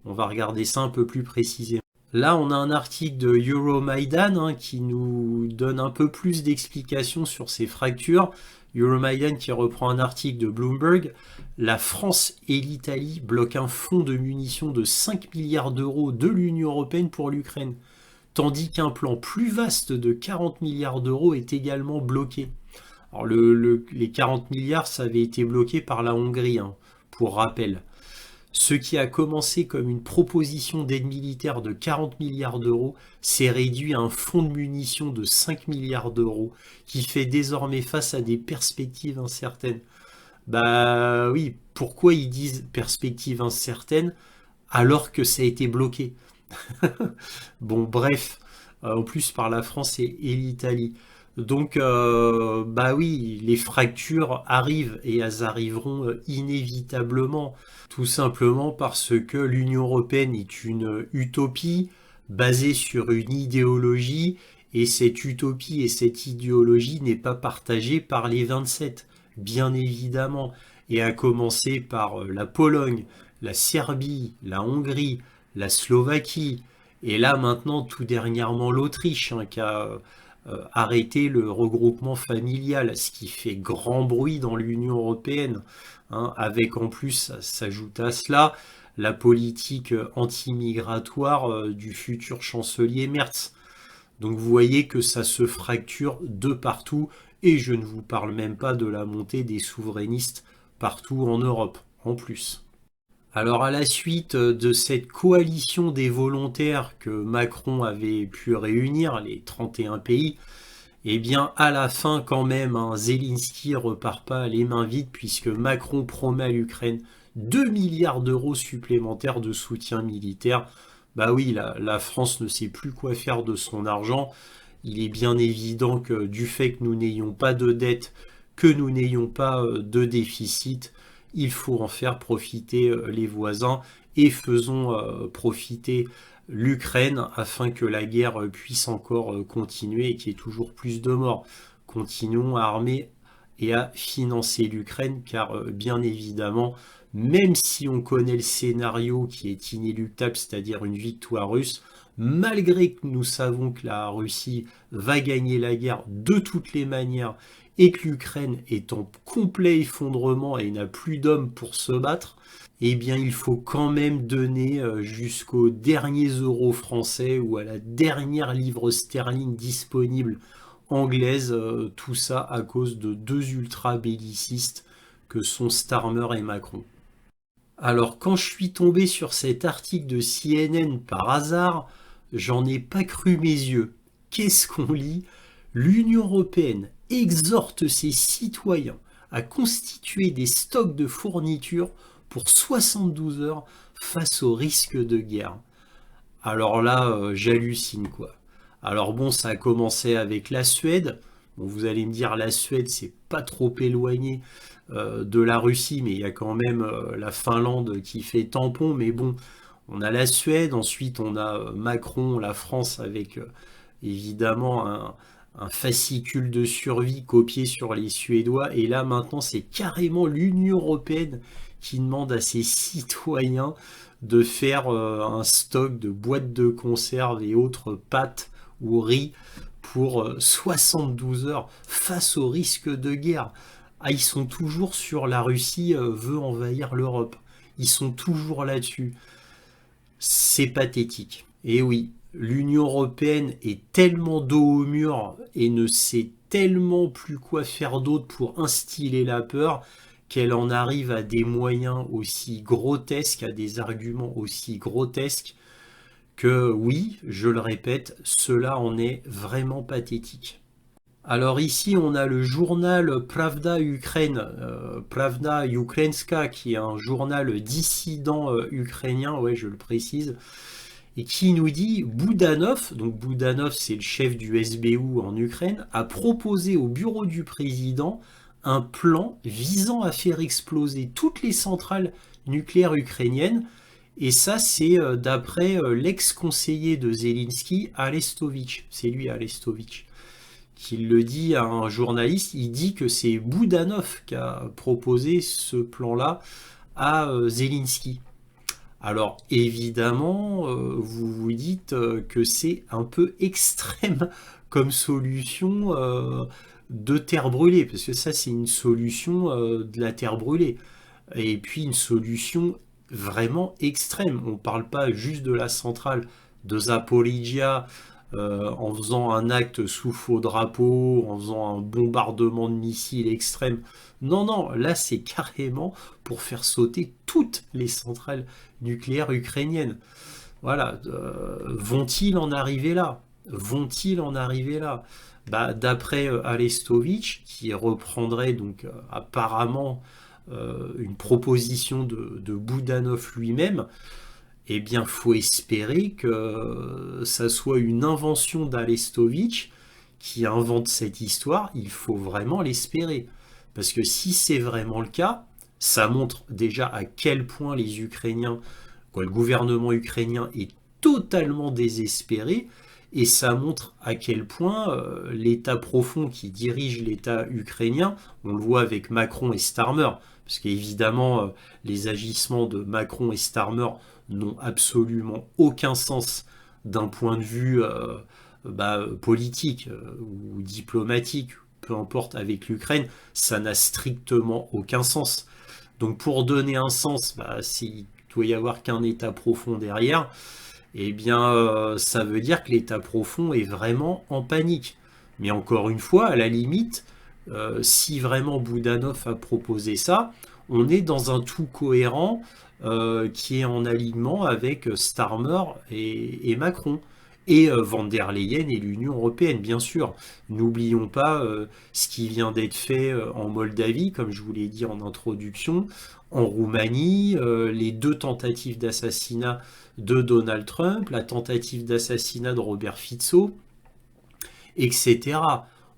On va regarder ça un peu plus précisément. Là, on a un article de Euromaidan qui nous donne un peu plus d'explications sur ces fractures. Euromaidan qui reprend un article de Bloomberg. La France et l'Italie bloquent un fonds de munitions de 5 milliards d'euros de l'Union européenne pour l'Ukraine, tandis qu'un plan plus vaste de 40 milliards d'euros est également bloqué. Alors les 40 milliards, ça avait été bloqué par la Hongrie, pour rappel. Ce qui a commencé comme une proposition d'aide militaire de 40 milliards d'euros s'est réduit à un fonds de munitions de 5 milliards d'euros qui fait désormais face à des perspectives incertaines. Bah oui, pourquoi ils disent perspectives incertaines alors que ça a été bloqué? Bon, bref, en plus par la France et l'Italie. Donc, bah oui, les fractures arrivent et elles arriveront inévitablement, tout simplement parce que l'Union européenne est une utopie basée sur une idéologie et cette utopie et cette idéologie n'est pas partagée par les 27, bien évidemment, et à commencer par la Pologne, la Serbie, la Hongrie, la Slovaquie, et là maintenant tout dernièrement l'Autriche qui a arrêté le regroupement familial, ce qui fait grand bruit dans l'Union européenne, avec en plus, s'ajoute à cela, la politique anti-migratoire du futur chancelier Merz. Donc vous voyez que ça se fracture de partout, et je ne vous parle même pas de la montée des souverainistes partout en Europe, en plus. Alors à la suite de cette coalition des volontaires que Macron avait pu réunir, les 31 pays, eh bien à la fin quand même, Zelensky repart pas les mains vides puisque Macron promet à l'Ukraine 2 milliards d'euros supplémentaires de soutien militaire. Bah oui, la France ne sait plus quoi faire de son argent. Il est bien évident que du fait que nous n'ayons pas de dette, que nous n'ayons pas de déficit, il faut en faire profiter les voisins et faisons profiter l'Ukraine afin que la guerre puisse encore continuer et qu'il y ait toujours plus de morts. Continuons à armer et à financer l'Ukraine car bien évidemment, même si on connaît le scénario qui est inéluctable, c'est-à-dire une victoire russe, malgré que nous savons que la Russie va gagner la guerre de toutes les manières et que l'Ukraine est en complet effondrement et n'a plus d'hommes pour se battre, eh bien il faut quand même donner jusqu'aux derniers euros français ou à la dernière livre sterling disponible anglaise, tout ça à cause de deux ultra-bellicistes que sont Starmer et Macron. Alors quand je suis tombé sur cet article de CNN par hasard, j'en ai pas cru mes yeux. Qu'est-ce qu'on lit? L'Union européenne exhorte ses citoyens à constituer des stocks de fournitures pour 72 heures face au risque de guerre. Alors là, j'hallucine quoi. Alors bon, ça a commencé avec la Suède. Bon, vous allez me dire, la Suède, c'est pas trop éloigné de la Russie, mais il y a quand même la Finlande qui fait tampon. Mais bon, on a la Suède, ensuite on a Macron, la France, avec évidemment un fascicule de survie copié sur les Suédois. Et là maintenant, c'est carrément l'Union européenne qui demande à ses citoyens de faire un stock de boîtes de conserve et autres pâtes ou riz pour 72 heures face au risque de guerre. Ah, ils sont toujours sur la Russie veut envahir l'Europe. Ils sont toujours là-dessus. C'est pathétique. Et oui, l'Union européenne est tellement dos au mur et ne sait tellement plus quoi faire d'autre pour instiller la peur qu'elle en arrive à des moyens aussi grotesques, à des arguments aussi grotesques que oui, je le répète, cela en est vraiment pathétique. Alors ici, on a le journal Pravda Ukraine, Pravda Ukrainska, qui est un journal dissident ukrainien, ouais, je le précise, et qui nous dit Boudanov, donc Boudanov c'est le chef du SBU en Ukraine, a proposé au bureau du président un plan visant à faire exploser toutes les centrales nucléaires ukrainiennes. Et ça, c'est d'après l'ex-conseiller de Zelensky, Arestovitch. C'est lui, Arestovitch, qui le dit à un journaliste. Il dit que c'est Boudanov qui a proposé ce plan-là à Zelensky. Alors évidemment, vous vous dites que c'est un peu extrême comme solution de terre brûlée, parce que ça c'est une solution de la terre brûlée, et puis une solution vraiment extrême. On ne parle pas juste de la centrale de Zaporizhia en faisant un acte sous faux drapeau, en faisant un bombardement de missiles extrême. Non, non, là c'est carrément pour faire sauter toutes les centrales nucléaires ukrainiennes. Voilà, vont-ils en arriver là? Vont-ils en arriver là? Bah, d'après Arestovitch, qui reprendrait donc apparemment une proposition de Boudanov lui-même, eh bien, faut espérer que ça soit une invention d'Arestovitch qui invente cette histoire. Il faut vraiment l'espérer. Parce que si c'est vraiment le cas, ça montre déjà à quel point les Ukrainiens, quoi, le gouvernement ukrainien est totalement désespéré, et ça montre à quel point l'État profond qui dirige l'État ukrainien, on le voit avec Macron et Starmer, parce qu'évidemment les agissements de Macron et Starmer n'ont absolument aucun sens d'un point de vue politique ou diplomatique, peu importe avec l'Ukraine, ça n'a strictement aucun sens. Donc pour donner un sens, s'il doit y avoir qu'un État profond derrière, eh bien ça veut dire que l'État profond est vraiment en panique. Mais encore une fois, à la limite, si vraiment Boudanov a proposé ça, on est dans un tout cohérent qui est en alignement avec Starmer et Macron. Et van der Leyen et l'Union européenne, bien sûr. N'oublions pas ce qui vient d'être fait en Moldavie, comme je vous l'ai dit en introduction, en Roumanie, les deux tentatives d'assassinat de Donald Trump, la tentative d'assassinat de Robert Fico, etc.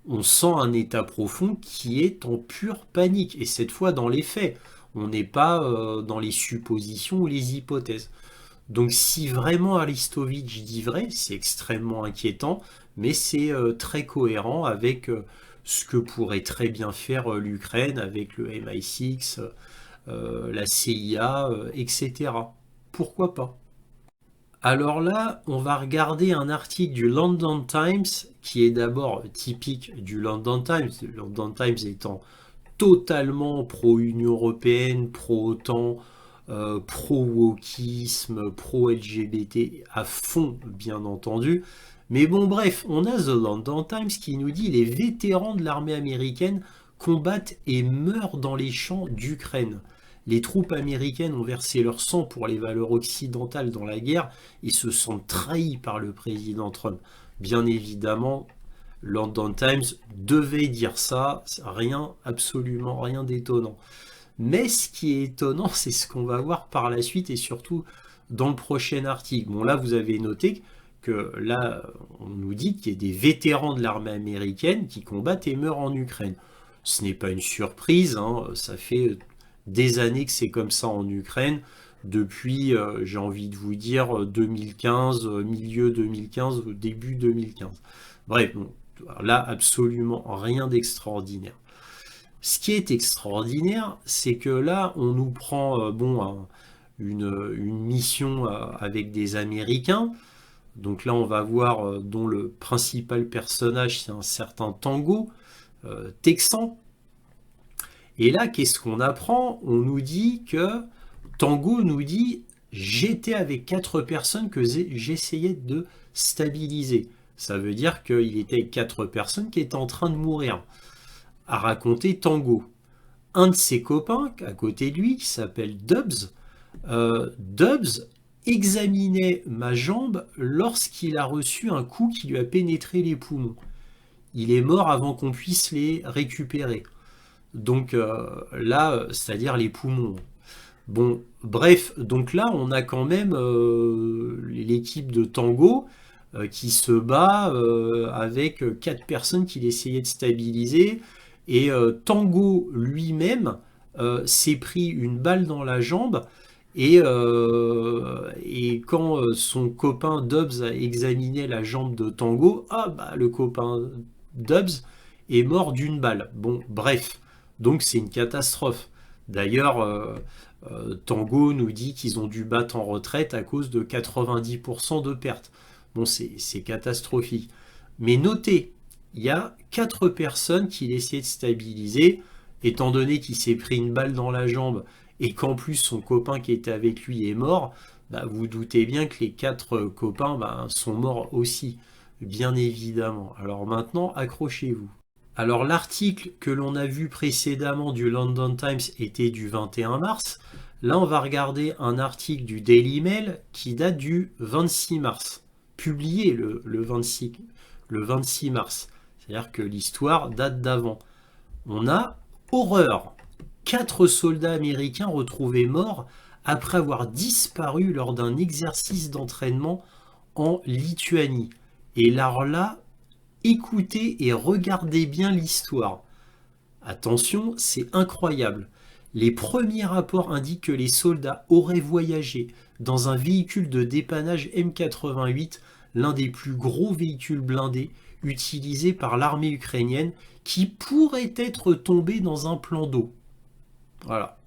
On sent un état profond qui est en pure panique, et cette fois dans les faits. On n'est pas dans les suppositions ou les hypothèses. Donc si vraiment Arestovitch dit vrai, c'est extrêmement inquiétant, mais c'est très cohérent avec ce que pourrait très bien faire l'Ukraine avec le MI6, la CIA, etc. Pourquoi pas? Alors là, on va regarder un article du London Times qui est d'abord typique du London Times. Le London Times étant totalement pro-Union européenne, pro-OTAN, pro-wokisme, pro-LGBT à fond, bien entendu. Mais bon, bref, on a The London Times qui nous dit les vétérans de l'armée américaine combattent et meurent dans les champs d'Ukraine. Les troupes américaines ont versé leur sang pour les valeurs occidentales dans la guerre et se sentent trahis par le président Trump. Bien évidemment, London Times devait dire ça, rien, absolument rien d'étonnant. Mais ce qui est étonnant, c'est ce qu'on va voir par la suite et surtout dans le prochain article. Bon, là, vous avez noté que là, on nous dit qu'il y a des vétérans de l'armée américaine qui combattent et meurent en Ukraine. Ce n'est pas une surprise, hein, ça fait des années que c'est comme ça en Ukraine, depuis, j'ai envie de vous dire, 2015, milieu 2015, début 2015. Bref, bon, là, absolument rien d'extraordinaire. Ce qui est extraordinaire, c'est que là, on nous prend une mission avec des Américains. Donc là, on va voir dont le principal personnage, c'est un certain Tango, texan. Et là, qu'est-ce qu'on apprend? On nous dit que Tango nous dit j'étais avec 4 personnes que j'essayais de stabiliser. Ça veut dire qu'il était avec 4 personnes qui étaient en train de mourir. A raconté Tango. Un de ses copains, à côté de lui, qui s'appelle Dubs, Dubs examinait ma jambe lorsqu'il a reçu un coup qui lui a pénétré les poumons. Il est mort avant qu'on puisse les récupérer. Donc là, c'est-à-dire les poumons. Bon, bref, donc là, on a quand même l'équipe de Tango qui se bat avec 4 personnes qu'il essayait de stabiliser. Et Tango lui-même s'est pris une balle dans la jambe. Et quand son copain Dubs a examiné la jambe de Tango, ah bah le copain Dubs est mort d'une balle. Bon, bref, donc c'est une catastrophe. D'ailleurs, Tango nous dit qu'ils ont dû battre en retraite à cause de 90% de pertes. Bon, c'est catastrophique. Mais notez, il y a 4 personnes qu'il essaie de stabiliser, étant donné qu'il s'est pris une balle dans la jambe et qu'en plus son copain qui était avec lui est mort, bah, vous doutez bien que les 4 copains bah, sont morts aussi, bien évidemment. Alors maintenant, accrochez-vous. Alors l'article que l'on a vu précédemment du London Times était du 21 mars. Là, on va regarder un article du Daily Mail qui date du 26 mars, publié le 26 mars. C'est-à-dire que l'histoire date d'avant. On a horreur. 4 soldats américains retrouvés morts après avoir disparu lors d'un exercice d'entraînement en Lituanie. Et là, écoutez et regardez bien l'histoire. Attention, c'est incroyable. Les premiers rapports indiquent que les soldats auraient voyagé dans un véhicule de dépannage M88, l'un des plus gros véhicules blindés utilisés par l'armée ukrainienne, qui pourrait être tombé dans un plan d'eau. Voilà.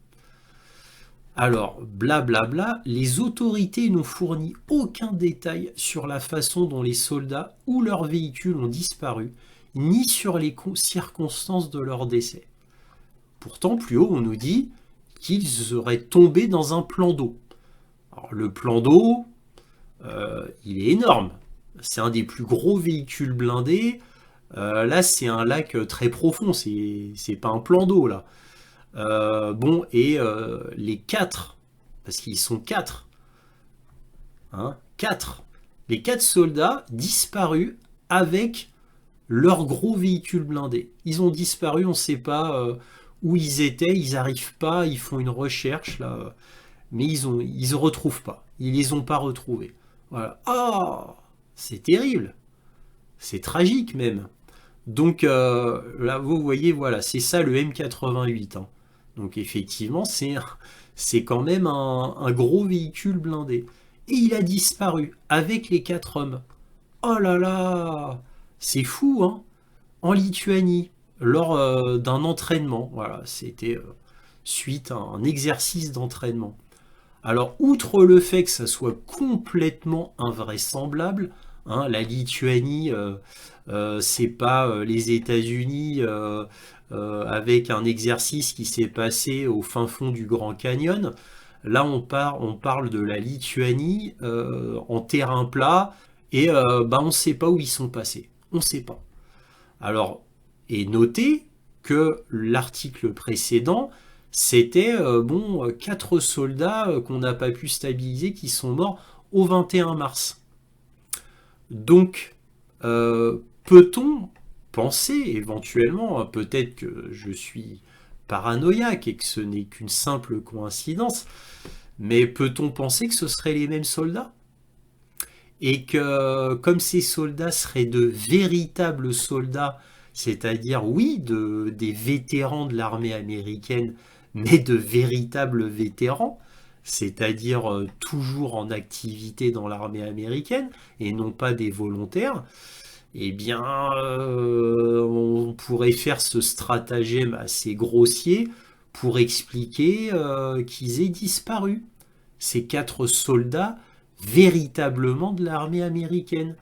Alors, blablabla, les autorités n'ont fourni aucun détail sur la façon dont les soldats ou leurs véhicules ont disparu, ni sur les circonstances de leur décès. Pourtant, plus haut, on nous dit qu'ils seraient tombés dans un plan d'eau. Alors, le plan d'eau, il est énorme. C'est un des plus gros véhicules blindés. Là, c'est un lac très profond, c'est pas un plan d'eau, là. Bon, et les 4, parce qu'ils sont 4, hein, 4, les 4 soldats disparus avec leur gros véhicule blindé. Ils ont disparu, on ne sait pas où ils étaient, ils n'arrivent pas, ils font une recherche, là, mais ils ne retrouvent pas. Ils les ont pas retrouvés. Voilà. Ah, c'est terrible. C'est tragique même. Donc là, vous voyez, voilà, c'est ça le M88. Hein. Donc effectivement, c'est quand même un gros véhicule blindé. Et il a disparu avec les 4 hommes. Oh là là, c'est fou, hein. En Lituanie, lors d'un entraînement. Voilà, c'était suite à un exercice d'entraînement. Alors, outre le fait que ça soit complètement invraisemblable, hein, la Lituanie, c'est pas les États-Unis avec un exercice qui s'est passé au fin fond du Grand Canyon. Là, on parle de la Lituanie en terrain plat et bah, on ne sait pas où ils sont passés. On ne sait pas. Alors, et notez que l'article précédent, c'était 4 soldats qu'on n'a pas pu stabiliser qui sont morts au 21 mars. Donc, peut-on penser éventuellement, peut-être que je suis paranoïaque et que ce n'est qu'une simple coïncidence, mais peut-on penser que ce seraient les mêmes soldats? Et que comme ces soldats seraient de véritables soldats, c'est-à-dire oui, des vétérans de l'armée américaine, mais de véritables vétérans, c'est-à-dire toujours en activité dans l'armée américaine, et non pas des volontaires, eh bien, on pourrait faire ce stratagème assez grossier pour expliquer qu'ils aient disparu. Ces 4 soldats véritablement de l'armée américaine.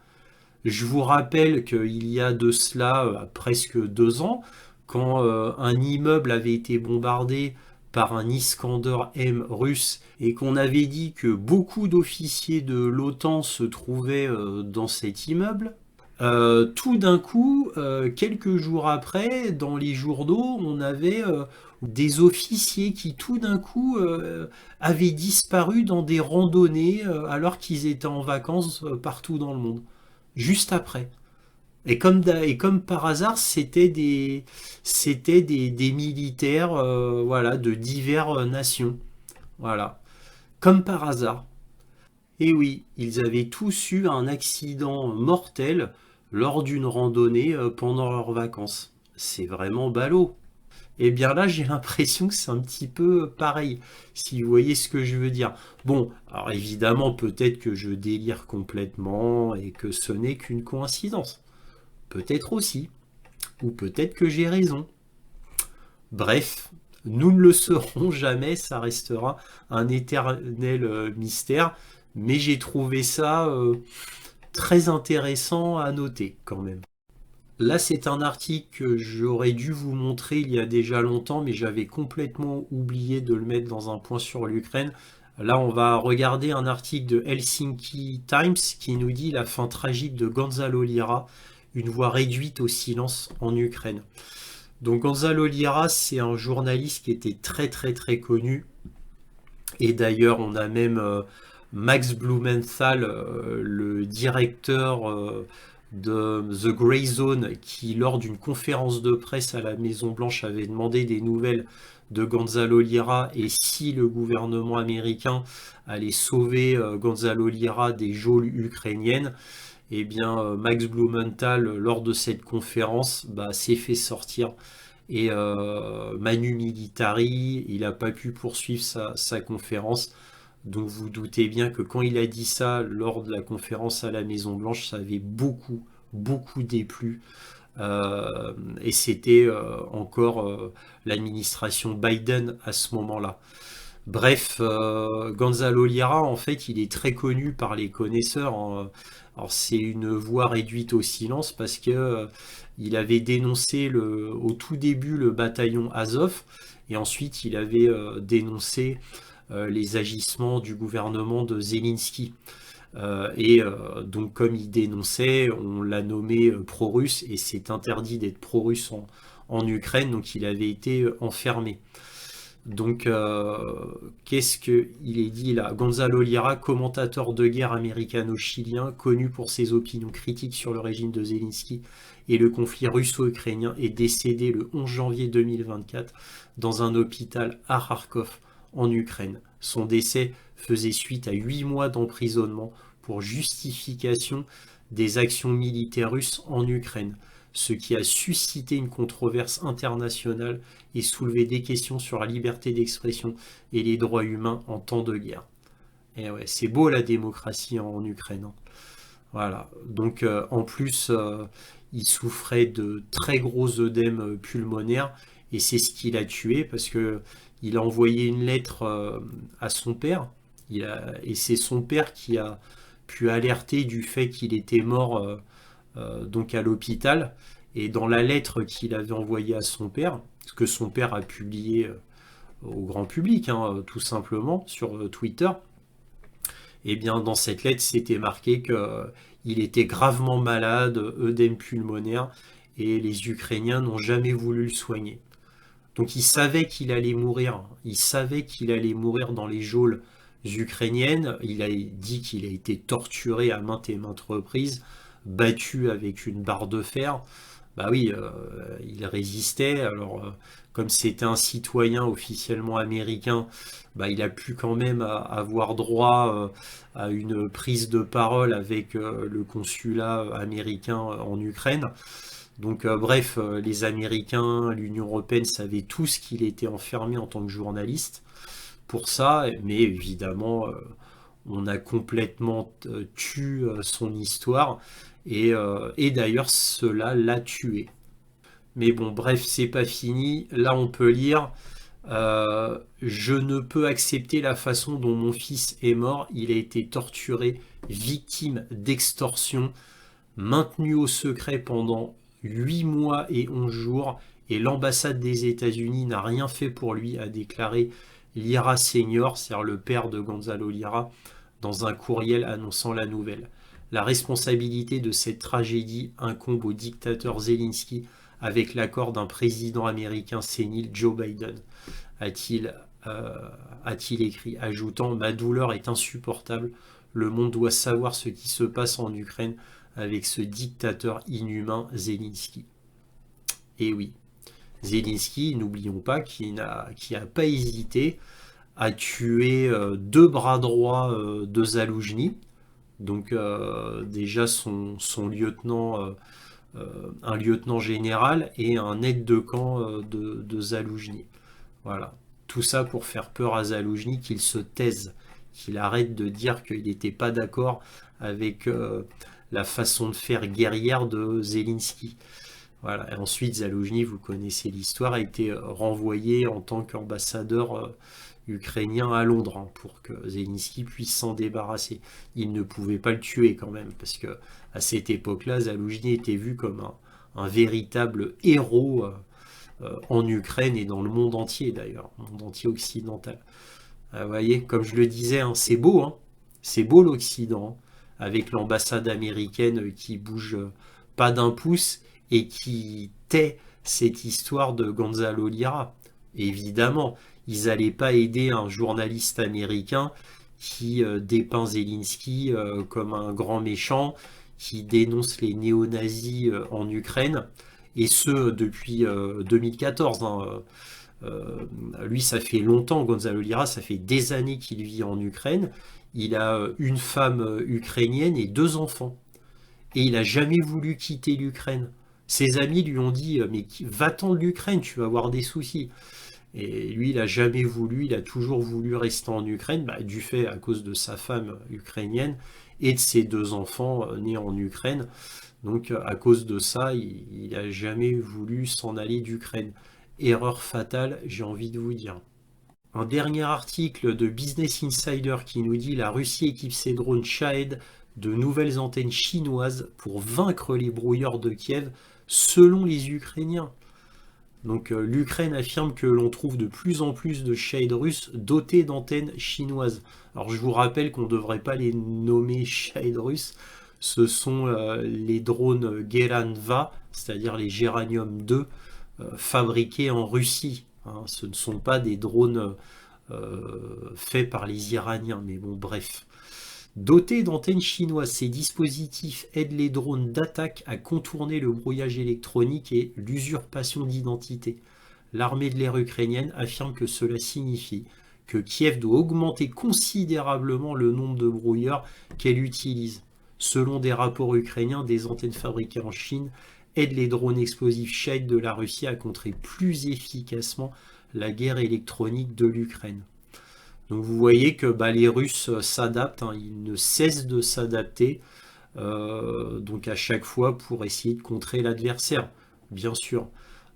Je vous rappelle qu'il y a de cela presque 2 ans, quand un immeuble avait été bombardé par un Iskander-M russe et qu'on avait dit que beaucoup d'officiers de l'OTAN se trouvaient dans cet immeuble, tout d'un coup, quelques jours après, dans les journaux, on avait des officiers qui tout d'un coup avaient disparu dans des randonnées alors qu'ils étaient en vacances partout dans le monde, juste après. Et comme par hasard, c'était des militaires voilà, de diverses nations. Voilà. Comme par hasard. Et oui, ils avaient tous eu un accident mortel lors d'une randonnée pendant leurs vacances. C'est vraiment ballot. Et bien là, j'ai l'impression que c'est un petit peu pareil, si vous voyez ce que je veux dire. Bon, alors évidemment, peut-être que je délire complètement et que ce n'est qu'une coïncidence. Peut-être aussi. Ou peut-être que j'ai raison. Bref, nous ne le saurons jamais, ça restera un éternel mystère. Mais j'ai trouvé ça très intéressant à noter quand même. Là, c'est un article que j'aurais dû vous montrer il y a déjà longtemps, mais j'avais complètement oublié de le mettre dans un point sur l'Ukraine. Là, on va regarder un article de Helsinki Times qui nous dit la fin tragique de Gonzalo Lira, une voix réduite au silence en Ukraine. Donc Gonzalo Lira, c'est un journaliste qui était très très très connu. Et d'ailleurs, on a même Max Blumenthal, le directeur de The Grey Zone, qui lors d'une conférence de presse à la Maison Blanche avait demandé des nouvelles de Gonzalo Lira et si le gouvernement américain allait sauver Gonzalo Lira des geôles ukrainiennes. Eh bien, Max Blumenthal, lors de cette conférence, s'est fait sortir et Manu Militari, il n'a pas pu poursuivre sa conférence. Donc vous doutez bien que quand il a dit ça lors de la conférence à la Maison Blanche, ça avait beaucoup, beaucoup déplu. Et c'était encore l'administration Biden à ce moment-là. Bref, Gonzalo Lira, en fait, il est très connu par les connaisseurs, hein. Alors c'est une voix réduite au silence parce que il avait dénoncé au tout début le bataillon Azov et ensuite il avait dénoncé les agissements du gouvernement de Zelensky. Donc comme il dénonçait, on l'a nommé pro-russe et c'est interdit d'être pro-russe en Ukraine, donc il avait été enfermé. Donc, qu'est-ce qu'il est dit là? Gonzalo Lira, commentateur de guerre américano-chilien, connu pour ses opinions critiques sur le régime de Zelensky et le conflit russo-ukrainien, est décédé le 11 janvier 2024 dans un hôpital à Kharkov, en Ukraine. Son décès faisait suite à 8 mois d'emprisonnement pour justification des actions militaires russes en Ukraine, ce qui a suscité une controverse internationale et soulevé des questions sur la liberté d'expression et les droits humains en temps de guerre. Et ouais, c'est beau la démocratie en Ukraine, hein. Voilà. Donc en plus, il souffrait de très gros œdèmes pulmonaires et c'est ce qui l'a tué parce que il a envoyé une lettre à son père et c'est son père qui a pu alerter du fait qu'il était mort donc à l'hôpital. Et dans la lettre qu'il avait envoyée à son père, ce que son père a publié au grand public, hein, tout simplement, sur Twitter, et bien dans cette lettre, c'était marqué qu'il était gravement malade, œdème pulmonaire, et les Ukrainiens n'ont jamais voulu le soigner. Donc il savait qu'il allait mourir, il savait qu'il allait mourir dans les geôles ukrainiennes, il a dit qu'il a été torturé à maintes et maintes reprises, battu avec une barre de fer. Bah oui, il résistait. Alors, comme c'était un citoyen officiellement américain, il a pu quand même avoir droit à une prise de parole avec le consulat américain en Ukraine. Donc, bref, les Américains, l'Union européenne savaient tous qu'il était enfermé en tant que journaliste pour ça, mais évidemment, on a complètement tué son histoire. Et d'ailleurs, cela l'a tué. Mais bon, bref, c'est pas fini. Là, on peut lire je ne peux accepter la façon dont mon fils est mort. Il a été torturé, victime d'extorsion, maintenu au secret pendant 8 mois et 11 jours Et l'ambassade des États-Unis n'a rien fait pour lui, a déclaré Lira Senior, c'est-à-dire le père de Gonzalo Lira, dans un courriel annonçant la nouvelle. La responsabilité de cette tragédie incombe au dictateur Zelensky avec l'accord d'un président américain sénile, Joe Biden, a-t-il écrit, ajoutant « Ma douleur est insupportable, le monde doit savoir ce qui se passe en Ukraine avec ce dictateur inhumain Zelensky. » Et oui, Zelensky, n'oublions pas, qui n'a pas hésité à tuer deux bras droits de Zaloujny, donc déjà son lieutenant, un lieutenant général et un aide de camp de Zaloujny. Voilà. Tout ça pour faire peur à Zaloujny qu'il se taise, qu'il arrête de dire qu'il n'était pas d'accord avec la façon de faire guerrière de Zelensky. Voilà. Et ensuite, Zaloujny, vous connaissez l'histoire, a été renvoyé en tant qu'ambassadeur ukrainien à Londres hein, pour que Zelensky puisse s'en débarrasser. Il ne pouvait pas le tuer quand même, parce que à cette époque-là, Zaloujny était vu comme un véritable héros en Ukraine et dans le monde entier d'ailleurs, le monde entier occidental. Vous voyez, comme je le disais, hein, c'est beau l'Occident, hein, avec l'ambassade américaine qui bouge pas d'un pouce et qui tait cette histoire de Gonzalo Lira. Évidemment, ils n'allaient pas aider un journaliste américain qui dépeint Zelensky comme un grand méchant, qui dénonce les néo-nazis en Ukraine, et ce depuis 2014. Hein. Lui, ça fait longtemps, Gonzalo Lira, ça fait des années qu'il vit en Ukraine. Il a une femme ukrainienne et deux enfants. Et il n'a jamais voulu quitter l'Ukraine. Ses amis lui ont dit « Mais va-t'en de l'Ukraine, tu vas avoir des soucis ». Et lui, il n'a jamais voulu, il a toujours voulu rester en Ukraine, du fait à cause de sa femme ukrainienne et de ses deux enfants nés en Ukraine. Donc à cause de ça, il n'a jamais voulu s'en aller d'Ukraine. Erreur fatale, j'ai envie de vous dire. Un dernier article de Business Insider qui nous dit la Russie équipe ses drones Shahed de nouvelles antennes chinoises pour vaincre les brouilleurs de Kiev selon les Ukrainiens. Donc l'Ukraine affirme que l'on trouve de plus en plus de Shahed russes dotés d'antennes chinoises. Alors je vous rappelle qu'on ne devrait pas les nommer Shahed russes, ce sont les drones Geran-Va, c'est-à-dire les Geranium 2, fabriqués en Russie. Hein. Ce ne sont pas des drones faits par les Iraniens, mais bon bref. Dotés d'antennes chinoises, ces dispositifs aident les drones d'attaque à contourner le brouillage électronique et l'usurpation d'identité. L'armée de l'air ukrainienne affirme que cela signifie que Kiev doit augmenter considérablement le nombre de brouilleurs qu'elle utilise. Selon des rapports ukrainiens, des antennes fabriquées en Chine aident les drones explosifs Shahed de la Russie à contrer plus efficacement la guerre électronique de l'Ukraine. Donc vous voyez que les Russes s'adaptent, hein, ils ne cessent de s'adapter, donc à chaque fois pour essayer de contrer l'adversaire, bien sûr.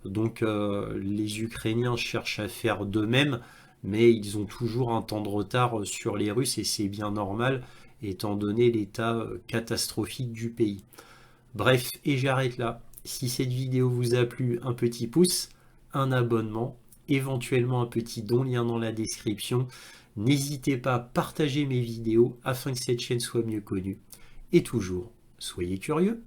Donc les Ukrainiens cherchent à faire de même, mais ils ont toujours un temps de retard sur les Russes et c'est bien normal étant donné l'état catastrophique du pays. Bref, et j'arrête là. Si cette vidéo vous a plu, un petit pouce, un abonnement, éventuellement un petit don, lien dans la description. N'hésitez pas à partager mes vidéos afin que cette chaîne soit mieux connue. Et toujours, soyez curieux.